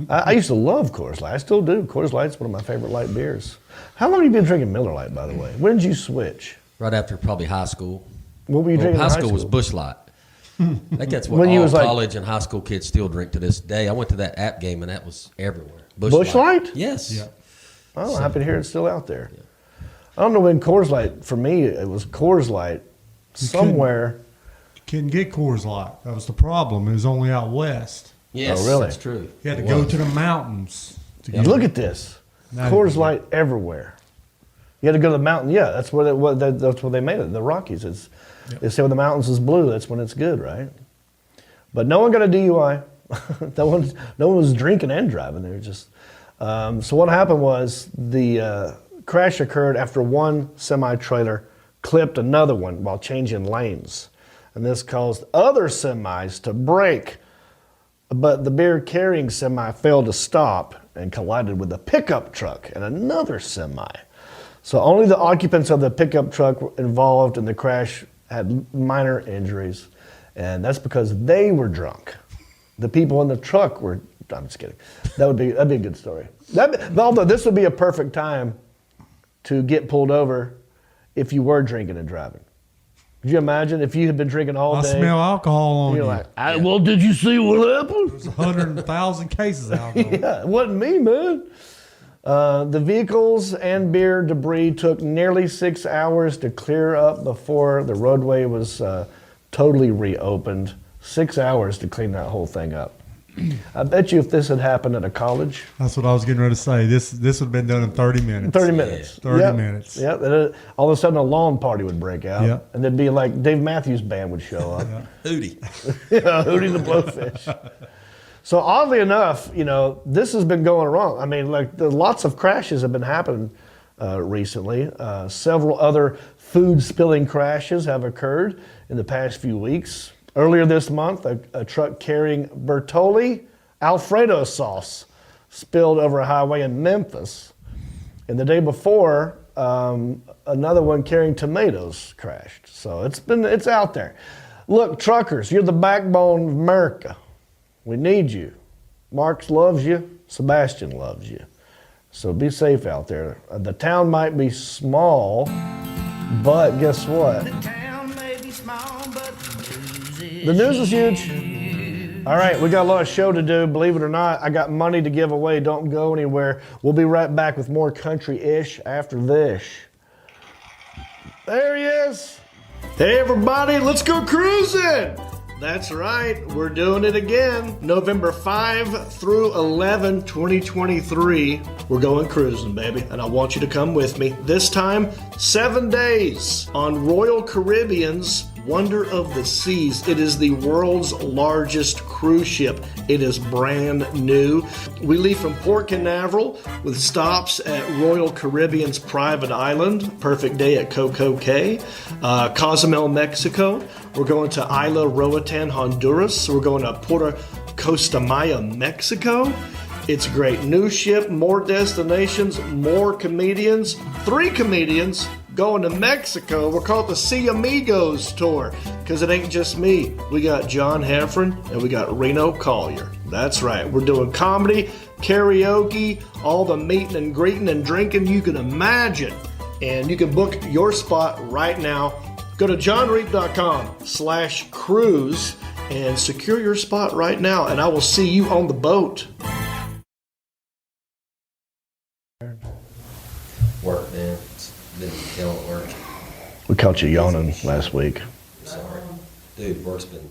I used to love Coors Light. I still do. Coors Light's one of my favorite light beers. How long have you been drinking Miller Lite, by the way? When did you switch? Right after probably high school. What were you drinking in high high school school? was Busch Light. I think that's what When you all was like- college and high school kids still drink to this day. I went to that app game and that was everywhere. Busch Light? Yes. Yeah. Oh, happy to hear it's still out there. I don't know when Coors Light, for me, it was Coors Light somewhere. Couldn't get Coors Light. That was the problem. It was only out west. Yes, Oh, really? that's true. You had to go to the mountains to get Look at this. Now Coors you- Light everywhere. You had to go to the mountain. Yeah, that's where that's where they made it. The Rockies. They say when the mountains is blue, that's when it's good, right? But no one got a DUI. no one was drinking and driving. They were just. So what happened was the crash occurred after one semi-trailer clipped another one while changing lanes, and this caused other semis to brake. But the beer carrying semi failed to stop and collided with a pickup truck and another semi. So only the occupants of the pickup truck were involved in the crash had minor injuries, and that's because they were drunk. The people in the truck were. I'm just kidding. That'd be a good story. Although this would be a perfect time to get pulled over if you were drinking and driving. Could you imagine if you had been drinking all I day? smell alcohol on You're you. like, well, did you see what happened? There's 100,000 cases of alcohol. Yeah, it wasn't me, man. The vehicles and beer debris took nearly 6 hours to clear up before the roadway was totally reopened. 6 hours to clean that whole thing up. I bet you if this had happened at a college, That's what I was getting ready to say. This would have been done in 30 minutes. 30 minutes. 30 Yep. minutes. Yep. And all of a sudden a lawn party would break out. Yep. And there'd be like Dave Matthews Band would show up. Hootie. Yeah, Hootie the Blowfish. So oddly enough, this has been going wrong. I mean, lots of crashes have been happening recently. Several other food spilling crashes have occurred in the past few weeks. Earlier this month, a truck carrying Bertolli Alfredo sauce spilled over a highway in Memphis. And the day before, another one carrying tomatoes crashed. So it's out there. Look, truckers, you're the backbone of America. We need you. Mark loves you. Sebastian loves you. So be safe out there. The town might be small, but guess what? The town may be small, but The news is huge. All right, we got a lot of show to do. Believe it or not, I got money to give away. Don't go anywhere. We'll be right back with more country-ish after this. There he is. Hey, everybody, let's go cruising. That's right, we're doing it again. November 5 through 11, 2023. We're going cruising, baby, and I want you to come with me. This time, 7 days on Royal Caribbean's Wonder of the Seas. It is the world's largest cruise ship. It is brand new. We leave from Port Canaveral with stops at Royal Caribbean's private island. Perfect day at Coco Cay. Cozumel, Mexico. We're going to Isla Roatan, Honduras. We're going to Puerto Costa Maya, Mexico. It's a great new ship, more destinations, more comedians. 3 comedians going to Mexico. We're called the See Amigos Tour because it ain't just me. We got John Heffron and we got Reno Collier. That's right. We're doing comedy, karaoke, all the meeting and greeting and drinking you can imagine. And you can book your spot right now. Go to johnreep.com/cruise and secure your spot right now. And I will see you on the boat. Work, man. It's been killing work. We caught you yawning last week. Sorry. Dude, work's been.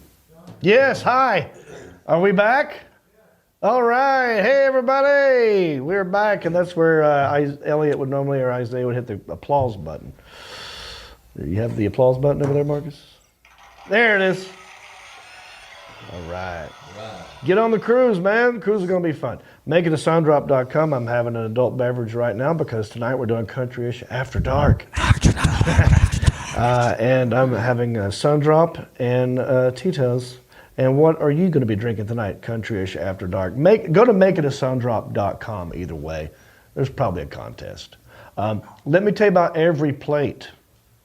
Yes, hi. Are we back? All right. Hey, everybody. We're back, and that's where Elliot would normally, or Isaiah would hit the applause button. You have the applause button over there, Marcus? There it is. All right. Get on the cruise, man. The cruise is going to be fun. Make it to sundrop.com. I'm having an adult beverage right now because tonight we're doing country-ish after dark. And I'm having a Sundrop and Tito's. And what are you going to be drinking tonight, country-ish after dark? Go to makeitosundrop.com either way. There's probably a contest. Let me tell you about Every Plate.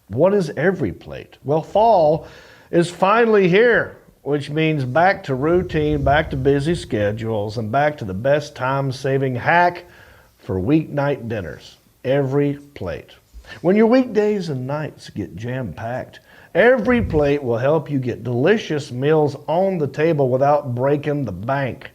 What is Every Plate? Well, fall is finally here, which means back to routine, back to busy schedules, and back to the best time-saving hack for weeknight dinners. Every Plate. When your weekdays and nights get jam-packed, Every Plate will help you get delicious meals on the table without breaking the bank.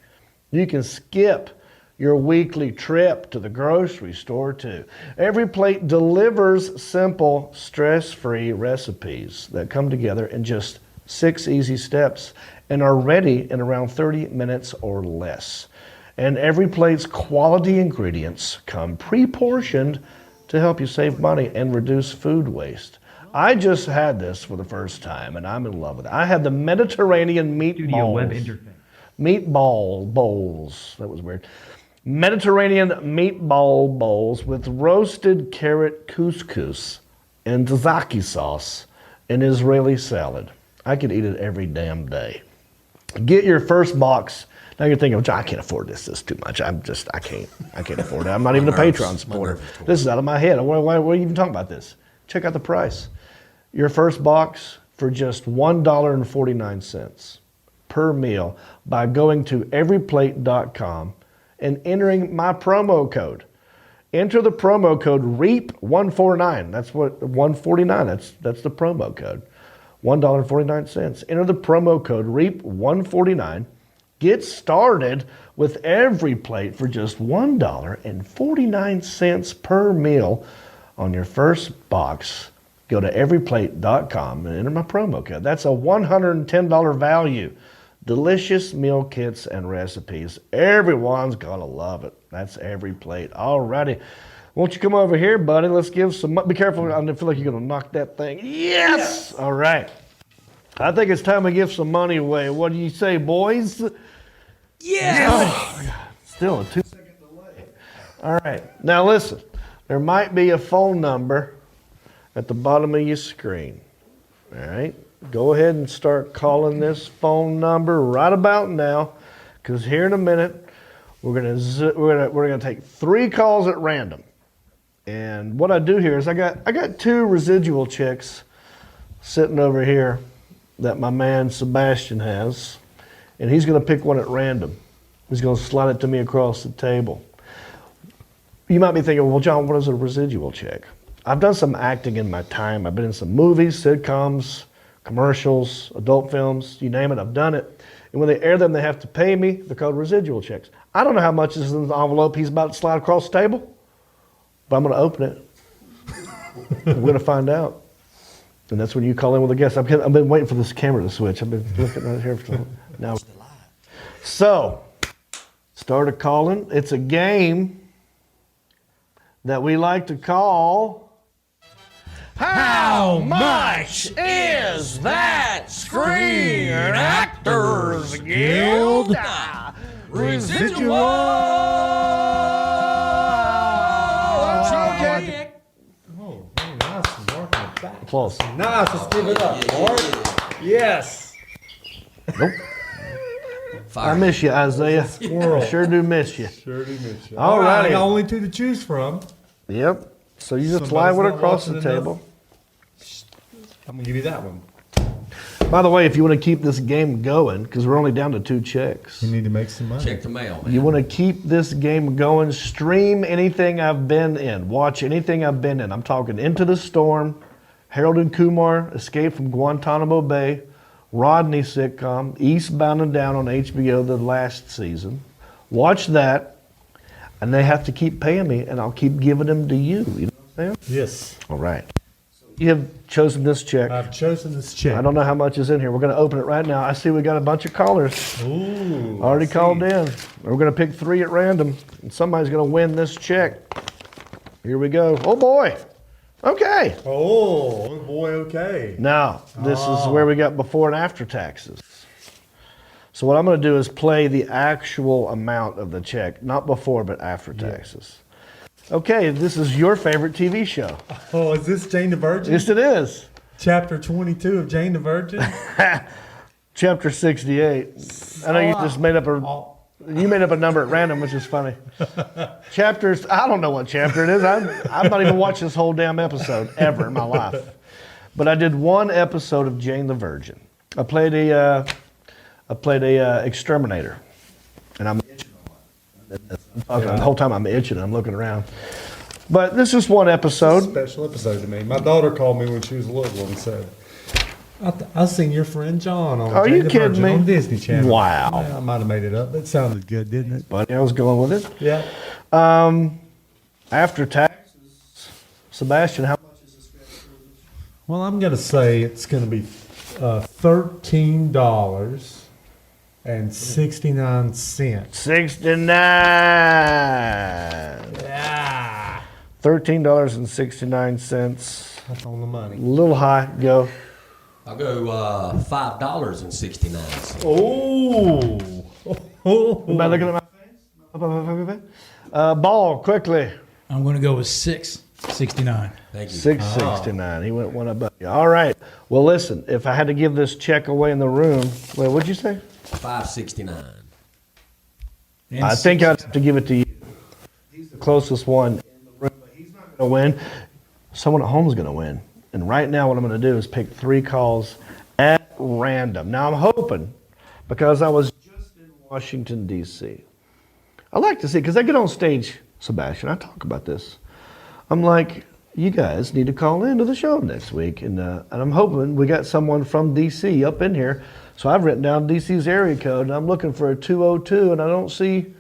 You can skip your weekly trip to the grocery store too. Every Plate delivers simple, stress-free recipes that come together in just 6 easy steps and are ready in around 30 minutes or less. And Every Plate's quality ingredients come pre-portioned to help you save money and reduce food waste. I just had this for the first time, and I'm in love with it. I had the Mediterranean meatballs. Meatball bowls. That was weird. Mediterranean meatball bowls with roasted carrot couscous and tzatziki sauce and Israeli salad. I could eat it every damn day. Get your first box. Now you're thinking, I can't afford this. This is too much. I can't afford it. I'm not even a Patreon supporter. This is out of my head. Why are you even talking about this? Check out the price. Your first box for just $1.49 per meal by going to everyplate.com and entering my promo code. Enter the promo code REAP149. That's what 149. That's the promo code. $1.49. Enter the promo code REAP149. Get started with Every Plate for just $1.49 per meal on your first box. Go to everyplate.com and enter my promo code. That's a $110 value. Delicious meal kits and recipes. Everyone's gonna love it. That's Every Plate. Alrighty. Won't you come over here, buddy? Let's give some, be careful. I feel like you're gonna knock that thing. Yes! All right. I think it's time to give some money away. What do you say, boys? Yeah. Oh, still a 2-second delay. All right. Now listen, there might be a phone number at the bottom of your screen. All right. Go ahead and start calling this phone number right about now, because here in a minute we're gonna take 3 calls at random. And what I do here is I got 2 residual checks sitting over here that my man Sebastian has, and he's gonna pick one at random. He's gonna slide it to me across the table. You might be thinking, well, John, what is a residual check? I've done some acting in my time. I've been in some movies, sitcoms, commercials, adult films, you name it, I've done it. And when they air them, they have to pay me. They're called residual checks. I don't know how much is in the envelope he's about to slide across the table, but I'm gonna open it. We're gonna find out. And that's when you call in with a guest. I've been waiting for this camera to switch. I've been looking right here for now. So, start calling. It's a game that we like to call How Much Is That Screen Actors Guild Residual Check? Oh, very nice. Mark on the back. Applause. Nice. Let's give it up, Mark. Yes. Nope. I miss you, Isaiah. Squirrel. I sure do miss you. Sure do miss you. All right. righty. I got only 2 to choose from. Yep. So you just Somebody's slide it not across the watching enough. table. I'm going to give you that one. By the way, if you want to keep this game going, because we're only down to 2 checks. You need to make some money. Check the mail, man. You want to keep this game going, stream anything I've been in, watch anything I've been in. I'm talking Into the Storm, Harold and Kumar, Escape from Guantanamo Bay, Rodney sitcom, Eastbound and Down on HBO the last season. Watch that, and they have to keep paying me, and I'll keep giving them to you. You know what I'm saying? Yes. All right. You have chosen this check. I've chosen this check. I don't know how much is in here. We're going to open it right now. I see we got a bunch of callers. Ooh. Already called in. We're going to pick 3 at random, and somebody's going to win this check. Here we go. Oh, boy. Okay. Oh, boy, okay. Now, this is where we got before and after taxes. So what I'm going to do is play the actual amount of the check, not before, but after taxes. Okay, this is your favorite TV show. Oh, is this Jane the Virgin? Yes, it is. Chapter 22 of Jane the Virgin? Chapter 68. I know you just made up you made up a number at random, which is funny. Chapters, I don't know what chapter it is. I've not even watched this whole damn episode ever in my life. But I did 1 episode of Jane the Virgin. I played a exterminator, and I'm itching a lot. The whole time I'm itching, I'm looking around. But this is 1 episode. Special episode to me. My daughter called me when she was a little and said, I seen your friend John on. Are Jane you the kidding Virgin me? On Disney Channel. Wow. Yeah, I might have made it up. It sounded good, didn't it? Buddy, I was going with it. Yeah. After taxes, Sebastian, how much is this? Well, I'm going to say it's going to be $13.69. 69. Yeah. $13.69. That's on the money. A little high. Go. I'll go $5.69. Oh. Am I looking at my face? Ball, quickly. I'm going to go with 669. Thank you. 669. He went one above you. All right. Well, listen, if I had to give this check away in the room, well, what'd you say? $5.69. And I think I'd have to give it to you. He's the closest one in the room, but he's not going to win. Someone at home is going to win. And right now, what I'm going to do is pick 3 calls at random. Now, I'm hoping, because I was just in Washington, D.C., I like to see, because I get on stage, Sebastian, I talk about this. I'm like, you guys need to call into the show next week. And I'm hoping we got someone from D.C. up in here. So I've written down D.C.'s area code, and I'm looking for a 202, and I don't see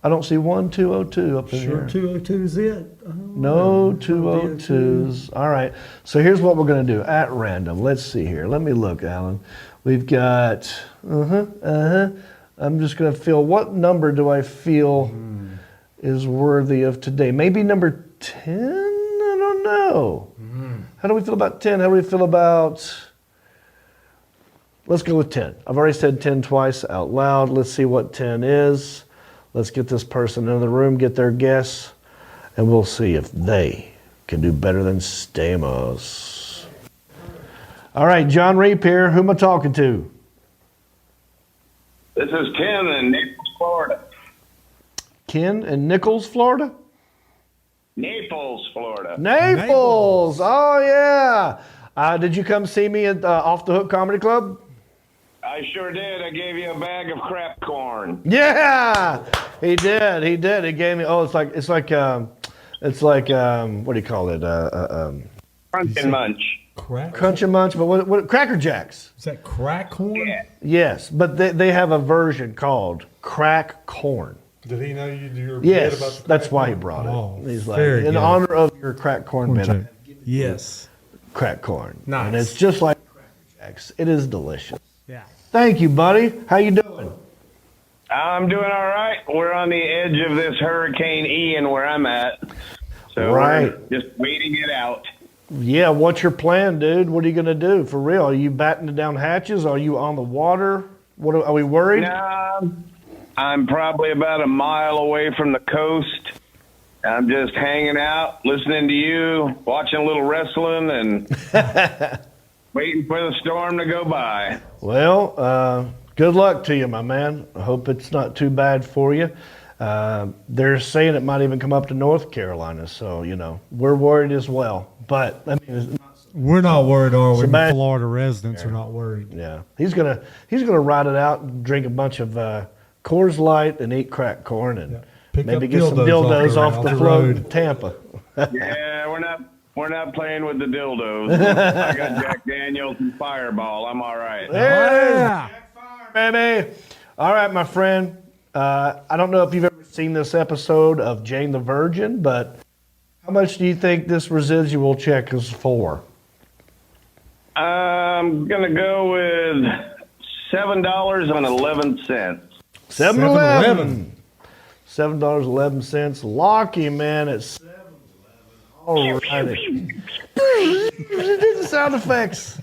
1202 up in Sure, here. 202 is it? No 202s. All right. So here's what we're going to do at random. Let's see here. Let me look, Alan. We've got, I'm just going to feel, what number do I feel is worthy of today? Maybe number 10? I don't know. How do we feel about 10? How do we feel about, let's go with 10. I've already said 10 twice out loud. Let's see what 10 is. Let's get this person in the room, get their guess, and we'll see if they can do better than Stamos. All right, Jon Reep here. Who am I talking to? This is Ken in Naples, Florida. Ken in Nichols, Florida? Naples, Florida. Naples. Oh, yeah. Did you come see me at Off the Hook Comedy Club? I sure did. I gave you a bag of crap corn. Yeah, he did. He did. He gave me. Oh, it's like what do you call it? Crunch and munch. Crunch and Munch. But what? Cracker Jacks. Is that crack corn? Yeah. Yes, but they have a version called crack corn. Did he know you do your Yes, bit about the that's crack why he corn? brought it. Oh, He's like, very in good. honor of your crack corn Corn bit, joke. Yes. crack corn. Nice. And it's just like Cracker Jacks. It is delicious. Yeah. Thank you, buddy. How you doing? I'm doing all right. We're on the edge of this Hurricane Ian where I'm at. So Right. we're just waiting it out. Yeah, what's your plan, dude? What are you going to do? For real? Are you battening down hatches? Are you on the water? What are we worried? No, I'm probably about a mile away from the coast. I'm just hanging out, listening to you, watching a little wrestling, and waiting for the storm to go by. Well, good luck to you, my man. I hope it's not too bad for you. They're saying it might even come up to North Carolina, so, we're worried as well. But, I mean, We're not worried, are we? Sebastian- Florida residents are not worried. yeah, he's gonna ride it out and drink a bunch of Coors Light and eat crack corn and Pick maybe up get some dildos dildos off the float road. in Tampa. Yeah, we're not playing with the dildos. I got Jack Daniels and Fireball. I'm all right. Yeah. Baby. All right, my friend. I don't know if you've ever seen this episode of Jane the Virgin, but how much do you think this residual check is for? I'm gonna go with $7.11. $7.11. $7.11. Locky, man, at $7.11. All righty. The sound effects.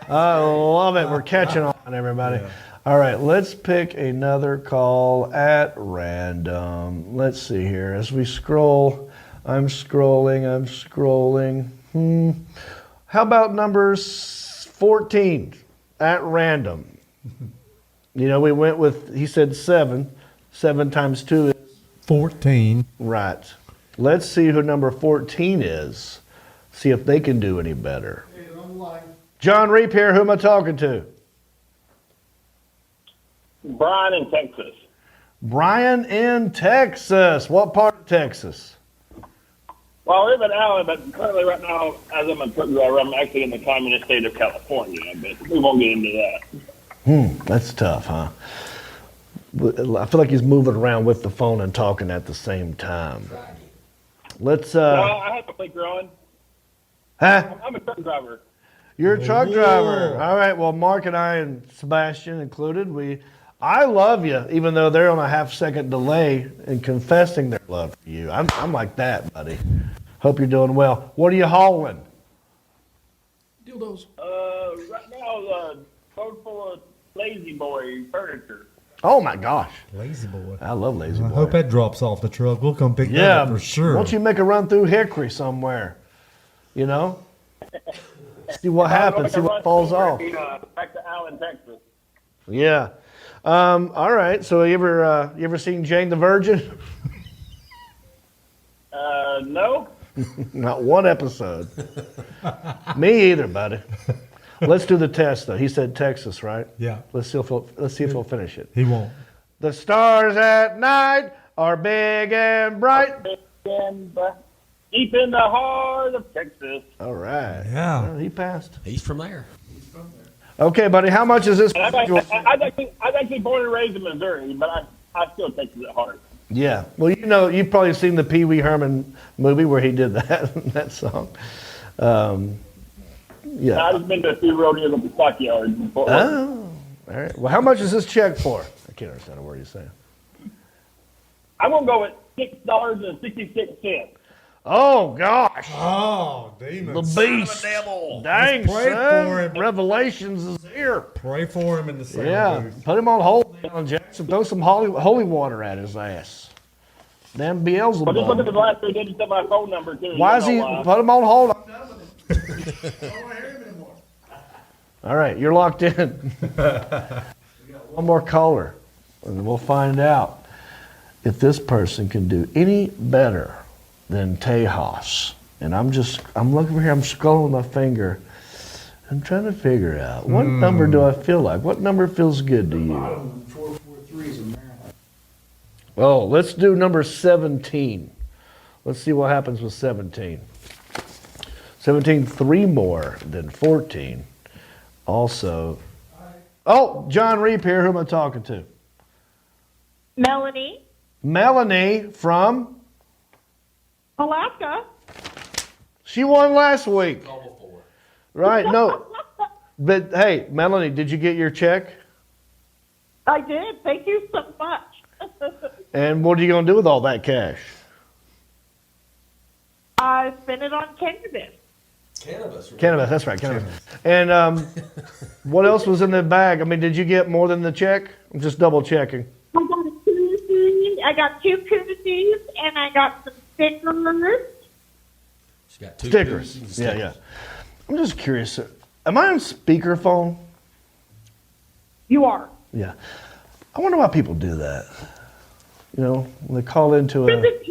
I love it. We're catching on, everybody. All right, let's pick another call at random. Let's see here. As we scroll, I'm scrolling. How about number 14 at random? We went with, he said 7. 7 times 2 is 14. right. Let's see who number 14 is. See if they can do any better. Jon Reep here. Who am I talking to? Brian in Texas. Brian in Texas. What part of Texas? Well, I live in Allen, but currently right now, as I'm a truck driver, I'm actually in the communist state of California. But we won't get into that. That's tough, huh? I feel like he's moving around with the phone and talking at the same time. Let's. I have a clicker on. Huh? I'm a truck driver. You're a truck driver. All right. Well, Mark and I and Sebastian included, I love you, even though they're on a half-second delay in confessing their love for you. I'm like that, buddy. Hope you're doing well. What are you hauling? Dildos. Right now, a boat full of lazy boy furniture. Oh my gosh. Lazy boy. I love lazy boy. I hope that drops off the truck. We'll come pick that up for sure. Why don't you make a run through Hickory somewhere? You know? See what happens. See what falls off. Back to Allen, Texas. Yeah. All right. So you ever seen Jane the Virgin? No. Not one episode. Me either, buddy. Let's do the test though. He said Texas, right? Yeah. Let's see if he'll finish it. He won't. The stars at night are big and bright. Deep in the heart of Texas. All right. Yeah. Well, he passed. He's from there. Okay, buddy. How much is this? I was actually born and raised in Missouri, but I still Texas at heart. Yeah. Well, you've probably seen the Pee Wee Herman movie where he did that song. Yeah. I've just been to a few rodeos at the stockyard before. Oh. All right. Well, how much is this check for? I can't understand a word you're saying. I'm gonna go with $6.66. Oh gosh. Oh, demon. The beast. Devil. Dang, Pray son. for him. Revelations is here. Pray for him in the sound Yeah. booth. Put him on hold, Alan Jackson. Throw some holy water at his ass. Damn But just look at Beelzebub. the last 3 digits of my phone number too. Why is he? Put him on hold. All right, you're locked in. We got one more caller, and we'll find out if this person can do any better than Tejas. And I'm looking over here, I'm scrolling my finger. I'm trying to figure out what number do I feel like? What number feels good to you? 443 is a marathon. Oh, let's do number 17. Let's see what happens with 17. 17, 3 more than 14. Also, oh, Jon Reep here. Who am I talking to? Melanie, Melanie from? Alaska. She won last week. Right, no. But hey, Melanie, did you get your check? I did. Thank you so much. And what are you going to do with all that cash? I spent it on cannabis. Cannabis, that's right, cannabis. And what else was in the bag? I mean, did you get more than the check? I'm just double checking. I got 2 koozies and I got some stickers. She's got 2 Stickers. koozies and Yeah, stickers. yeah. I'm just curious. Am I on speakerphone? You are. Yeah. I wonder why people do that. You know, when they call into Because a... it's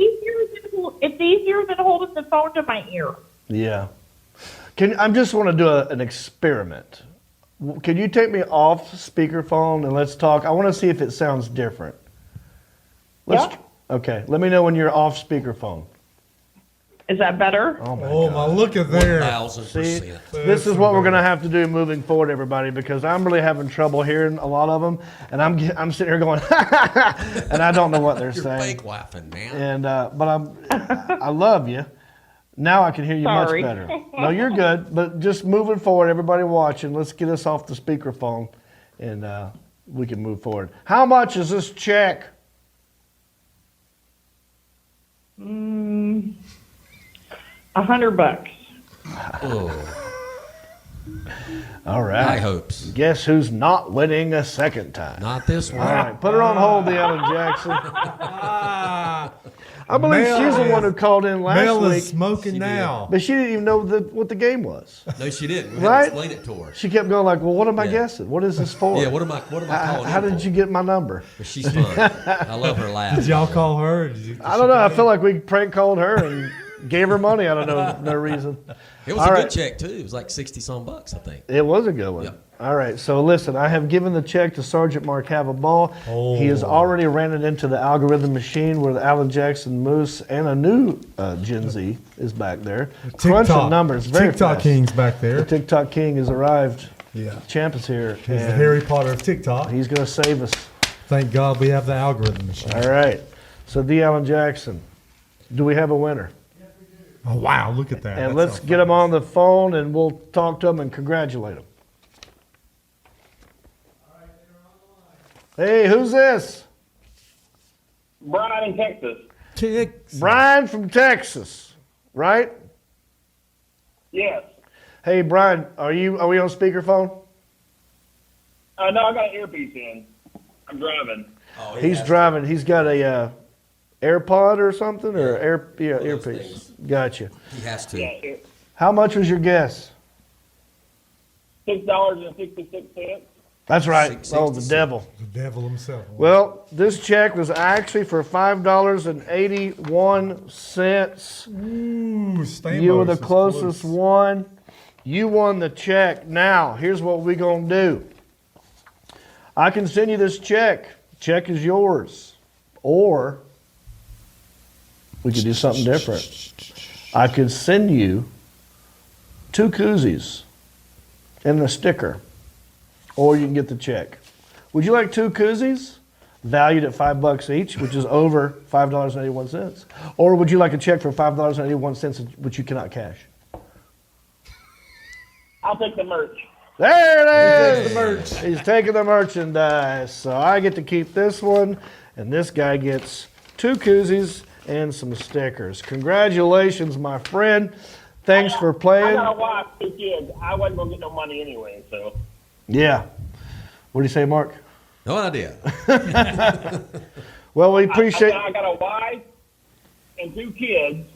easier than holding the phone to my ear. Yeah. I just want to do an experiment. Can you take me off speakerphone and let's talk? I want to see if it sounds different. Yeah. Okay. Let me know when you're off speakerphone. Is that better? Oh, my Oh, God. my, look at there. 1,000%. This is what we're going to have to do moving forward, everybody, because I'm really having trouble hearing a lot of them, and I'm sitting here going, and I don't know what they're You're saying. fake laughing, man. And but I love you. Now I can hear you Sorry. much better. No, you're good. But just moving forward, everybody watching, let's get us off the speakerphone, and we can move forward. How much is this check? $100. Oh, All right. high hopes. Guess who's not winning a second time? Not this one. All right, put her on hold, the Ellen Jackson. I believe Mel she's the is- one who called in last Mel week, is smoking now. but she didn't even know what the game was. No, she didn't. We Right? had to explain it to her. She kept going like, "Well, what am I Yeah. guessing? What is this for? Yeah, what am I calling How in did for? you get my number?" But she's fun. I love her laugh. Did y'all call her? Or did you, I don't know. I feel like we prank called her, and Gave her money out of no reason. It was All a right. good check too. It was like 60-some bucks, I think. It was a good one. Yep. All right, so listen, I have given the check to Sergeant Mark Have-a-Ball. He has already ran it into the algorithm machine where the Alan Jackson Moose and a new Gen Z is back there. Crunching numbers very TikTok fast. King's back there. The TikTok King has arrived. Yeah. Champ is here. He's the and Harry Potter of TikTok. He's going to save us. Thank God we have the algorithm machine. All right, so D. Alan Jackson, do we have a winner? Oh, wow, look at that. And That's let's so get him on the phone and we'll talk to him and congratulate him. Hey, who's this? Brian in Texas. Texas. Brian from Texas, right? Yes. Hey, Brian, are we on speakerphone? No, I got an earpiece in. I'm driving. Oh, He's driving. He's got a AirPod or something, or earpiece. Gotcha. He has to. Yeah, How much was your guess? $6.66. That's right. Oh, the 666. devil. The devil himself. Well, this check was actually for $5.81. Ooh, Stamos You were the is closest close. one. You won the check. Now, here's what we're going to do. I can send you this check. Check is yours. Or we could do something different. I could send you 2 koozies and a sticker. Or you can get the check. Would you like 2 koozies valued at $5 each, which is over $5.81? Or would you like a check for $5.81 which you cannot cash? I'll take the merch. There it is. He takes the merch. He's taking the merchandise. So I get to keep this one, and this guy gets 2 koozies and some stickers. Congratulations, my friend. Thanks for I playing. got a wife, 2 kids. I wasn't going to get no money anyway, so. Yeah. What do you say, Mark? No idea. Well, we appreciate. I got a wife and 2 kids,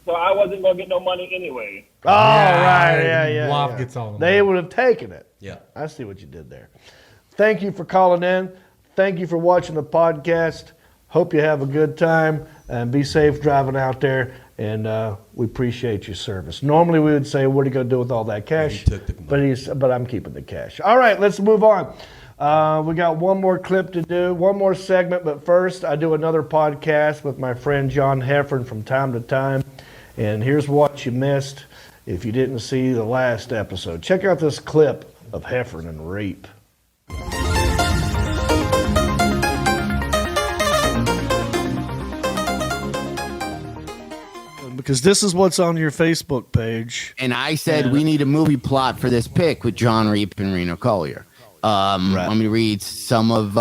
so I wasn't going to get no money anyway. Oh, right. Yeah. Wife gets all the They money. would have taken it. Yeah. I see what you did there. Thank you for calling in. Thank you for watching the podcast. Hope you have a good time and be safe driving out there. And we appreciate your service. Normally we would say, what are you going to do with all that cash? He took the money. But I'm keeping the cash. All right, let's move on. We got one more clip to do, one more segment. But first, I do another podcast with my friend John Heffern from time to time. And here's what you missed if you didn't see the last episode. Check out this clip of Heffern and Reep. Because this is what's on your Facebook page. And I said we need a movie plot for this pick with Jon Reep and Reno Collier. Let me read some of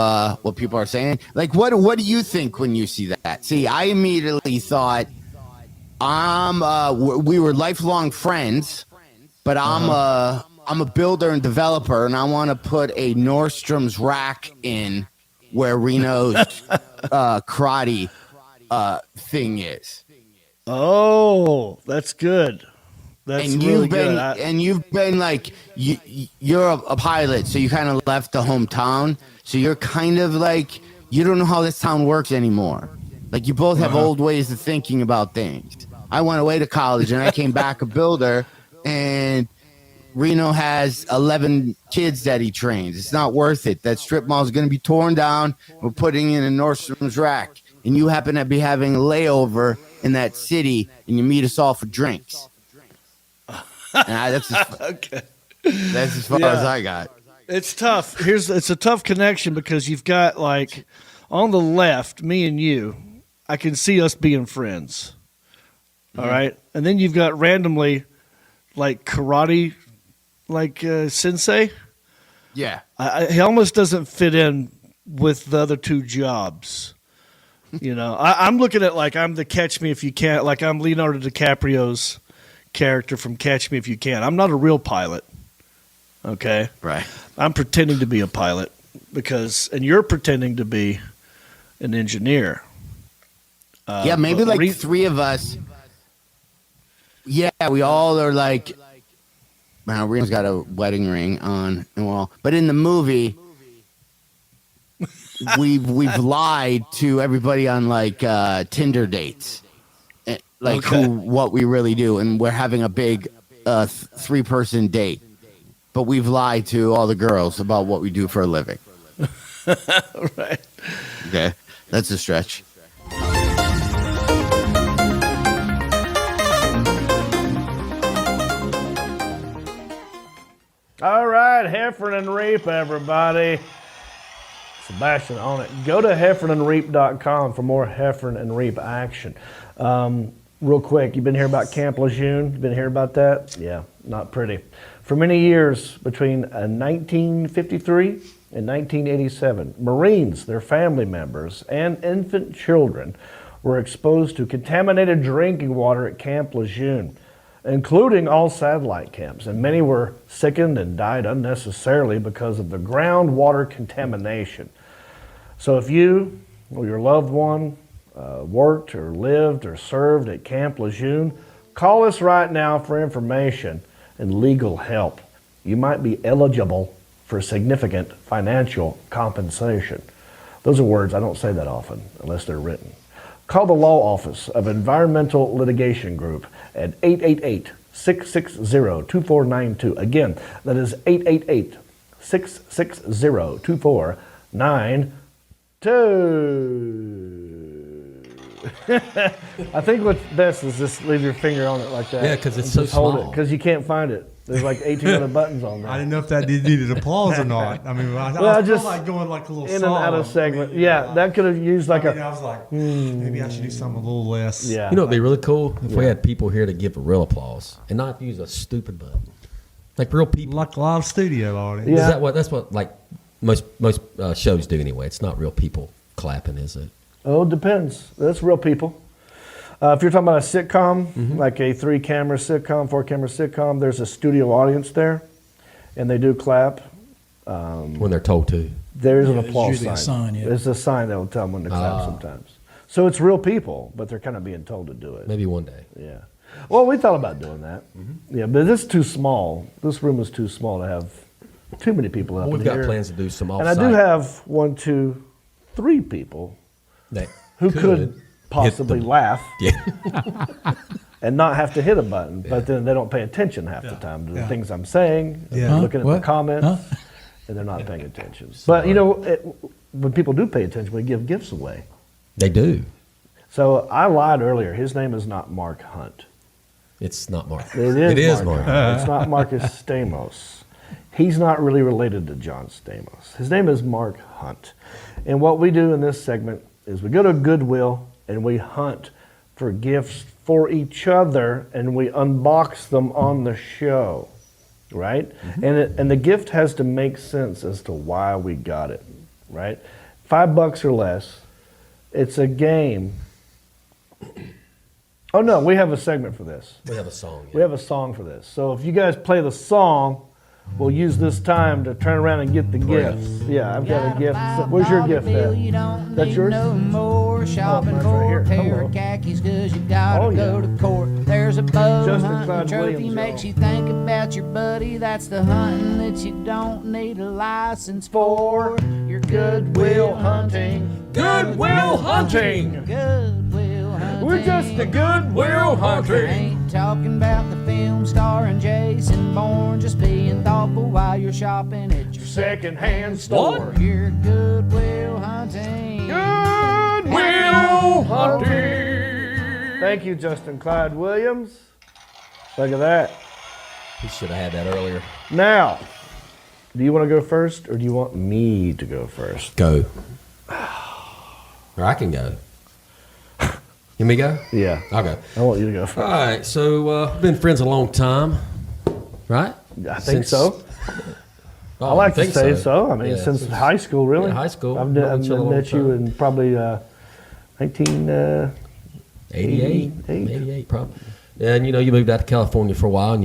what people are saying. Like, what do you think when you see that? See, I immediately thought we were lifelong friends, but I'm a builder and developer, and I want to put a Nordstrom's rack in where Reno's karate thing is. Oh, that's good. That's and really you've been, good. And you've been like, you're a pilot, so you kind of left the hometown. So you're kind of like, you don't know how this town works anymore. Like, you both have old ways of thinking about things. I went away to college, and I came back a builder, and Reno has 11 kids that he trains. It's not worth it. That strip mall is going to be torn down. We're putting in a Nordstrom's rack. And you happen to be having a layover in that city, and you meet us all for drinks. And that's as far as I got. It's tough. It's a tough connection because you've got, like, on the left, me and you, I can see us being friends. All right? And then you've got randomly, like, karate, like, sensei. Yeah. He almost doesn't fit in with the other 2 jobs. You know, I'm looking at, like, I'm the Catch Me If You Can, like I'm Leonardo DiCaprio's character from Catch Me If You Can. I'm not a real pilot, okay? Right. I'm pretending to be a pilot and you're pretending to be an engineer. Yeah, maybe like 3 of us. Yeah, we all are like, man, Reno's got a wedding ring on, but in the movie, we've lied to everybody on like Tinder dates, like what we really do, and we're having a big 3-person date, but we've lied to all the girls about what we do for a living. Right. Okay, that's a stretch. All right, Heffern and Reep, everybody. Sebastian on it. Go to heffernandreep.com for more Heffern and Reep action. Real quick, you've been hearing about Camp Lejeune? You've been hearing about that? Yeah, not pretty. For many years, between 1953 and 1987, Marines, their family members, and infant children were exposed to contaminated drinking water at Camp Lejeune, including all satellite camps, and many were sickened and died unnecessarily because of the groundwater contamination. So if you or your loved one worked or lived or served at Camp Lejeune, call us right now for information and legal help. You might be eligible for significant financial compensation. Those are words I don't say that often unless they're written. Call the Law Office of Environmental Litigation Group at 888-660-2492. Again, that is 888-660-2492. I think what's best is just leave your finger on it like that. Yeah, because it's and so just hold small. it, because you can't find it. There's like 18 other buttons on there. I didn't know if that needed applause or not. I mean, I Well, felt just like going like a little in song. and out of segment. Yeah, that could have used like I was like, maybe I should do something a little less. Yeah. You know, it'd be really cool if we had people here to give a real applause and not use a stupid button, like real people. Like live studio audience. Yeah. Is that what? That's what like most shows do anyway. It's not real people clapping, is it? Oh, it depends. That's real people. If you're talking about a sitcom, like a 3-camera sitcom, 4-camera sitcom, there's a studio audience there, and they do clap. When they're told to. There's an there's applause usually sign. a sign, yeah. There's a sign that will tell them when to clap sometimes. So it's real people, but they're kind of being told to do it. Maybe one day. Yeah. Well, we thought about doing that. Yeah, but this is too small. This room is too small to have too many people up Well, we've in got here. plans to do some And off-site. I do have 1, 2, 3 people that who could possibly hit the- laugh Yeah. and not have to hit a button, but then they don't pay attention half the time to the things I'm saying. Yeah. They're looking at What? the comments, Huh? and they're not paying attention. But, you know, when people do pay attention, we give gifts away. They do. So I lied earlier. His name is not Marc Hunt. It's not Mark. It is Mark. It's not Marcus Stamos. He's not really related to John Stamos. His name is Marc Hunt. And what we do in this segment is we go to Goodwill and we hunt for gifts for each other and we unbox them on the show, right? And the gift has to make sense as to why we got it, right? $5 or less. It's a game. Oh no, we have a segment for this. We have a song. We have a song for this. So if you guys play the song, we'll use this time to turn around and get the gifts. Yeah, I've got a gift. So, where's your gift at? That's yours? No more shopping mine's for right here. a pair Hello. of khakis because you gotta Oh, yeah. go to court. There's a bow Justin hunting Clyde trophy Williams, makes y'all. you think about your buddy. That's the hunting that you don't need a license for. Your Goodwill Hunting. Goodwill Hunting. Goodwill Hunting. We're just a Goodwill Hunting. Ain't talking about the film starring Jason Bourne. Just being thoughtful while you're shopping at your Secondhand store. Your Goodwill Hunting. Goodwill Hunting. Thank you, Justin Clyde Williams. Look at that. He should have had that earlier. Now, do you want to go first or do you want me to go first? Go. Or I can go. You me go? Yeah. I'll go. I want you to go first. All right. So we've been friends a long time, right? I think so. Oh, I like to think say so. I mean, Yeah, since high school, really. Yeah, high school. I've Known each other a long met you time. in probably 88, 88 probably. And you know, you moved out to California for a while, and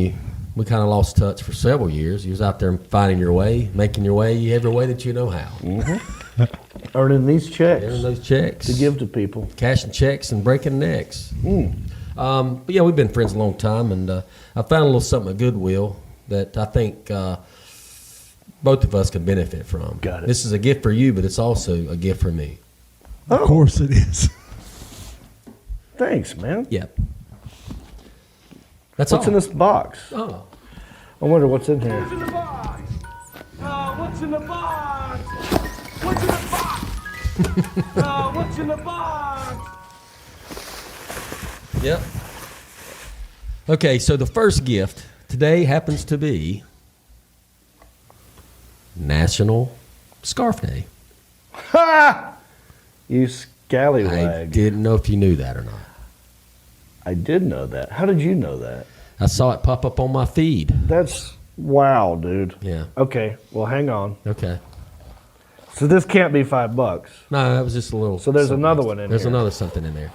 we kind of lost touch for several years. You was out there finding your way, making your way every way that you know how. Earning these checks Earning those checks to give to people. cashing checks and breaking necks. But yeah, we've been friends a long time, and I found a little something at Goodwill that I think both of us can benefit from. Got it. This is a gift for you, but it's also a gift for me. Of course it is. Thanks, man. Yep. That's What's all. in this box? Oh. I wonder what's in here. What's in the box? What's in the box? What's in the box? What's in the box? Yep. Okay, so the first gift today happens to be National Scarf Day. Ha! You I scallywag. didn't know if you knew that or not. I did know that. How did you know that? I saw it pop up on my feed. That's wow, dude. Yeah. Okay, well, hang on. Okay. So this can't be $5. No, that was just a little. So there's something another else. one in There's here. another something in there.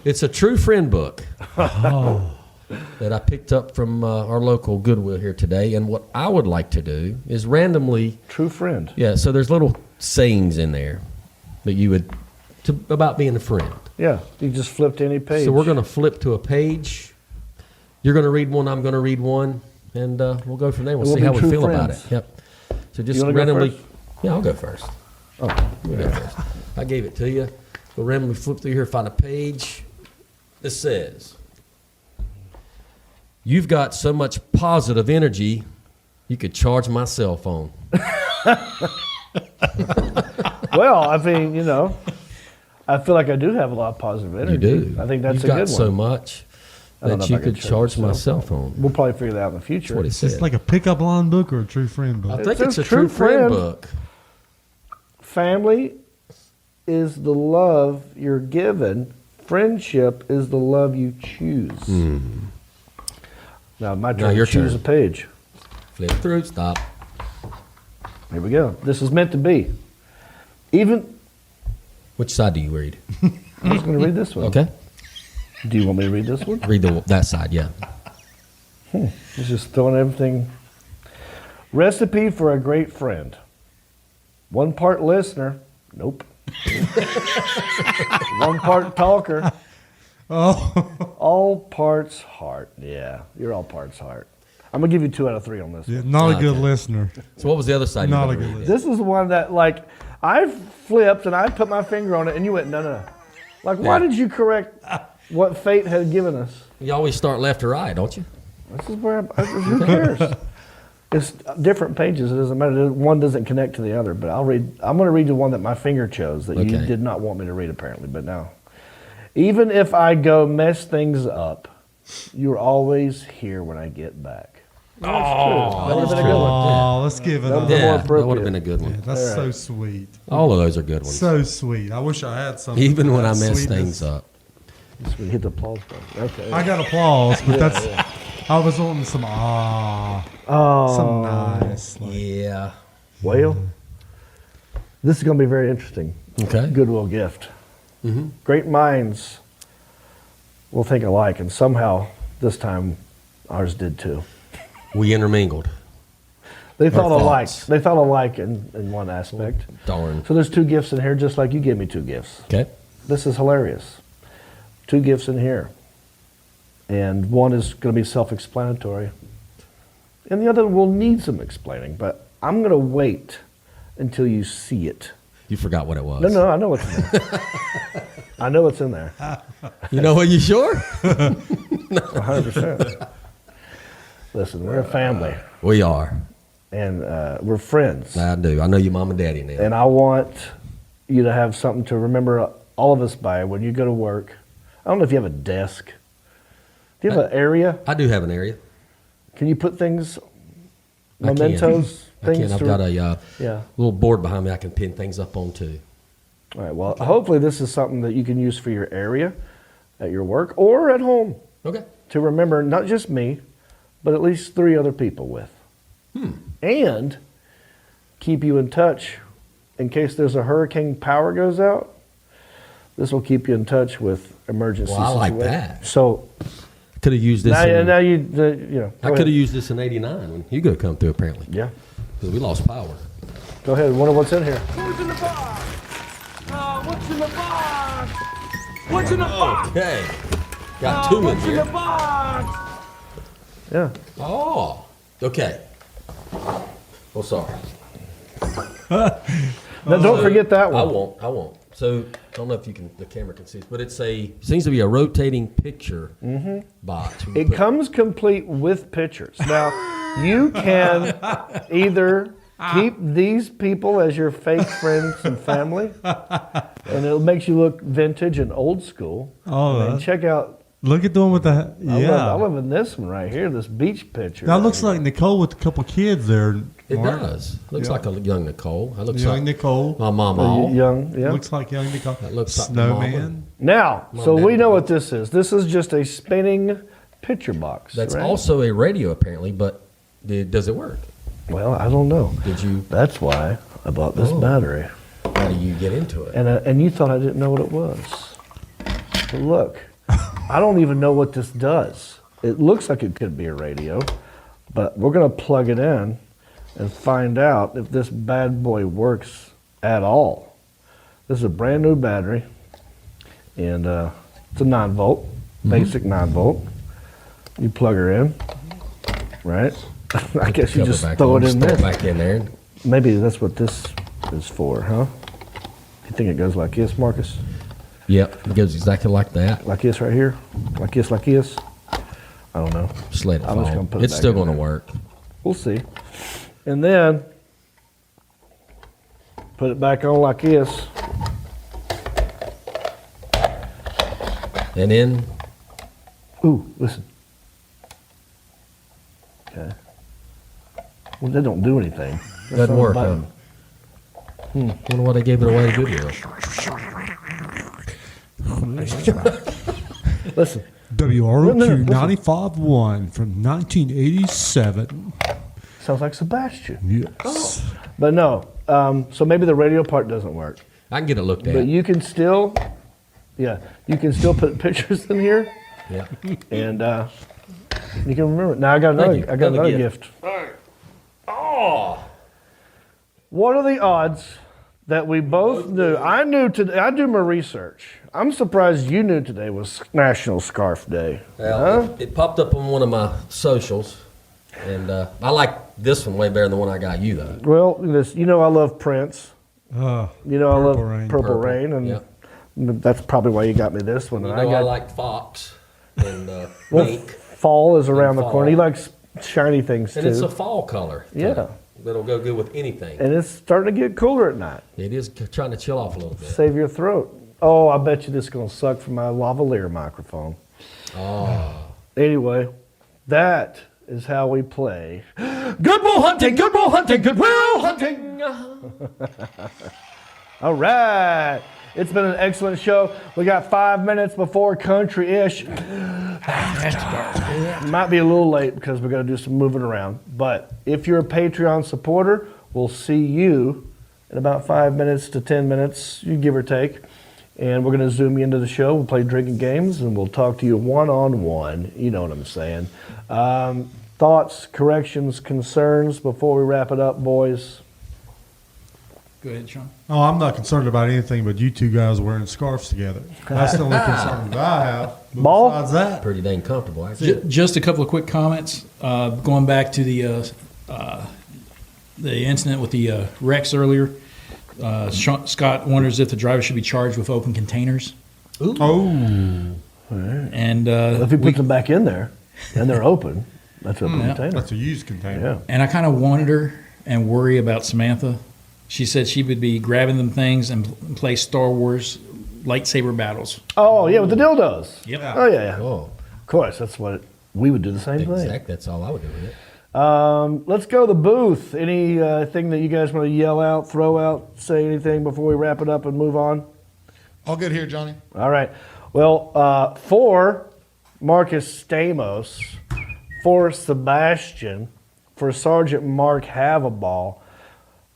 It's a true friend book that I picked up from our local Goodwill here today. And what I would like to do is randomly. True friend. Yeah, so there's little sayings in there that you would about being a friend. Yeah, you just flipped any page. So we're going to flip to a page. You're going to read one. I'm going to read one, and we'll go from there. We'll see be how we true feel about friends. it. Yep. So just You wanna go randomly. first? Yeah, I'll go first. Oh, You go first. I gave it to you. We'll randomly flip through here, find a page. This says, "You've got so much positive energy, you could charge my cell phone." well, I mean, you know, I feel like I do have a lot of positive energy. You do. I think that's You've a got good so one. much I don't know that if you I can could charge my cell phone. We'll probably figure that out in the future. That's what he Is this said. like a pickup line book or a true friend book? I think It it's says a true true friend friend. book. Family is the love you're given. Friendship is the love you choose. Now, my turn your to choose turn. a page. Flip through. Stop. Here we go. This is meant to be. Even, Which side do you read? I'm just going to read this one. Okay. Do you want me to read this one? Read that side. Yeah. He's just throwing everything. Recipe for a great friend. 1 part listener. Nope. 1 part talker. Oh, All parts heart. Yeah, you're all parts heart. I'm going to give you 2 out of 3 on this yeah, one. not a good Okay. listener. So what was the other side? Not you a were good gonna read? This is the one that, like, I flipped and I put my finger on it and you went, no. Like, why Yeah. did you correct what fate had given us? You always start left or right, don't you? This is where, who cares? It's different pages. It doesn't matter. One doesn't connect to the other. But I'm going to read the one that my finger chose that you Okay. did not want me to read, apparently. But no. Even if I go mess things up, you're always here when I get back. That's true. That would have been a good one. Oh, let's give it That up. would've been more Yeah, that appropriate. would have been a good one. That's All so right. sweet. All of those are good ones. So sweet. I wish I had some. Even when I that mess sweetness. things up. Just we hit the applause button. Okay. I got applause, but that's. I was wanting some some nice. Like, Yeah. Well, this is going to be very interesting. Okay. Goodwill gift. Great minds will think alike, and somehow this time ours did too. We intermingled. They thought alike. thoughts. They thought alike in one aspect. Darn. So there's 2 gifts in here, just like you gave me 2 gifts. Okay. This is hilarious. 2 gifts in here. And one is going to be self-explanatory. And the other will need some explaining, but I'm going to wait until you see it. You forgot what it was. No, I know what's in there. I know what's in there. You know what? You sure? 100%. Listen, we're a family, We are. and we're friends. I do. I know your mom and daddy now. And I want you to have something to remember all of us by when you go to work. I don't know if you have a desk. Do you have an area? I do have an area. Can you put things, I can. mementos, I things? can. I've got a yeah. little board behind me I can pin things up on too. All right. Well, hopefully this is something that you can use for your area, at your work, or at home Okay. to remember not just me, but at least 3 other people with. And keep you in touch in case there's a hurricane power goes out. This will keep you in touch with emergency Well, I like situations. that. So Could have used this. now, in, now you I know. go could ahead. have used this in '89 when Hugo come through. Apparently, Yeah. because we lost power. Go ahead. Wonder what's in here. What's in the box? What's in the box? What's in the box? Okay. Got 2 in What's in here. the box? Yeah. Oh. Okay. Oh, sorry. Now, don't forget that one. I won't. So I don't know if the camera can see this, but seems to be a rotating picture box. It comes complete with pictures. Now, you can either keep these people as your fake friends and family, and it makes you look vintage and old school. Oh, and check out. Look at the one with the I love in this one right here, this beach picture. That looks like Nicole with a couple kids there. It Mark. does. Looks like a young Nicole. That looks Young like Nicole. my mama. Young, yeah. Looks like young Nicole. That looks like Snowman. Now, so we know what this is. This is just a spinning picture box. That's right? also a radio, apparently, but does it work? Well, I don't know. Did you? That's why I bought this battery. How do you get into it? And you thought I didn't know what it was. But look, I don't even know what this does. It looks like it could be a radio, but we're going to plug it in and find out if this bad boy works at all. This is a brand new battery, and it's a 9-volt, basic 9-volt. You plug her in, right? I guess you just throw it in there. Back in there. Maybe that's what this is for, huh? You think it goes like this, Marcus? Yep, it goes exactly like that. Like this right here? Like this, like this? I don't know. Just let it I'm just fall. gonna put it It's back still in going to there. work. We'll see. And then put it back on like this. And then Ooh, listen. Okay. Well, they don't do anything. That's doesn't on the work. button. Wonder why they gave it away to Goodwill. Listen. WROQ 95.1 from 1987. Sounds like Sebastian. Yes. But no. So maybe the radio part doesn't work. I can get it looked at. But you can still, you can still put pictures in here. Yeah. And you can remember it. Now I got another gift. All right. Oh. What are the odds that we both knew? I knew today. I do my research. I'm surprised you knew today was National Scarf Day. Well, it popped up on one of my socials, and I like this one way better than the one I got you though. Well, I love Prince. I love Purple Rain, and Yep. that's probably why you got me this one. You And know I got like Fox and well, Pink, fall is around the fall. corner. He likes shiny things and too. it's a fall color. Yeah. That'll go good with anything. And it's starting to get cooler at night. It is trying to chill off a little bit. Save your throat. Oh, I bet you this is going to suck for my lavalier microphone. Oh. Anyway, that is how we play Goodwill Hunting, Goodwill Hunting, Goodwill Hunting. All right. It's been an excellent show. We got 5 minutes before country-ish. Might be a little late because we're going to do some moving around. But if you're a Patreon supporter, we'll see you in about 5 minutes to 10 minutes, you give or take. And we're going to zoom you into the show. We'll play drinking games, and we'll talk to you one-on-one. You know what I'm saying. Thoughts, corrections, concerns before we wrap it up, boys? Go ahead, Sean. Oh, I'm not concerned about anything but you two guys wearing scarves together. That's the only concern that I have. But Ball? besides that, Pretty dang comfortable, actually. Just a couple of quick comments. Going back to the incident with the Rex earlier. Scott wonders if the driver should be charged with open containers. Ooh. oh, And If he puts them back in there and they're open, that's open container. that's a used container. Yeah. And I kind of wonder and worry about Samantha. She said she would be grabbing them things and play Star Wars lightsaber battles. Oh, yeah, with the dildos. Yep. Oh, yeah. Oh, Of course, that's what we would do the same thing. exactly. That's all I would do with it. Let's go to the booth. Anything that you guys want to yell out, throw out, say anything before we wrap it up and move on? All good here, Johnny. All right. Well, for Marcus Stamos, for Sebastian, for Sergeant Mark Havaball,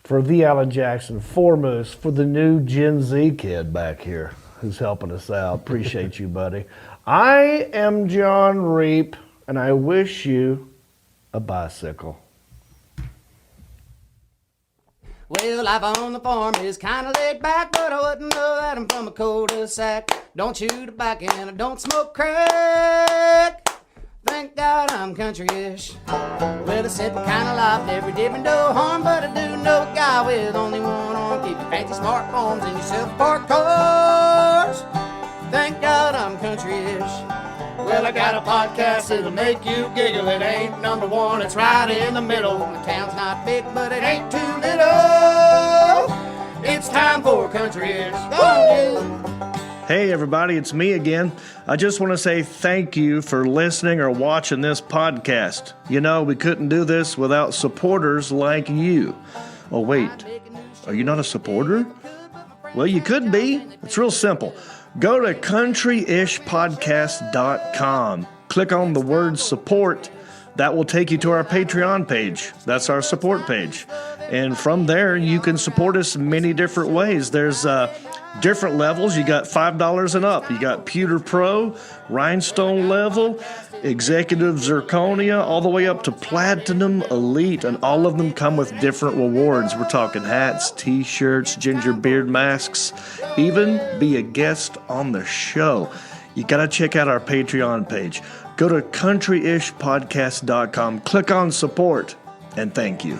for the Alan Jackson, for Moose, for the new Gen Z kid back here who's helping us out. Appreciate you, buddy. I am Jon Reep, and I wish you a bicycle. Well, life on the farm is kind of laid back, but I wouldn't know that I'm from a cul-de-sac. Don't shoot tobacco and I don't smoke crack. Thing Thank God I'm country-ish. Well, I said the kind of life never did me no harm, but I do know a guy with only one arm, keeping fancy smartphones and yourself parked cars. Thank God I'm country-ish. Well, I got a podcast that'll make you giggle. It ain't number one, it's right in the middle. The town's not big, but it ain't too little. It's time for country-ish. Go on, dude. Hey everybody, it's me again. I just want to say thank you for listening or watching this podcast. You know, we couldn't do this without supporters like you. Oh wait, are you not a supporter? Well, you could be. It's real simple. Go to countryishpodcast.com. Click on the word support. That will take you to our Patreon page. That's our support page. And from there, you can support us many different ways. There's different levels. You got $5 and up. You got Pewter Pro, Rhinestone level, Executive Zirconia, all the way up to Platinum Elite, and all of them come with different rewards. We're talking hats, t-shirts, ginger beard masks, even be a guest on the show. You got to check out our Patreon page. Go to countryishpodcast.com, click on support, and thank you.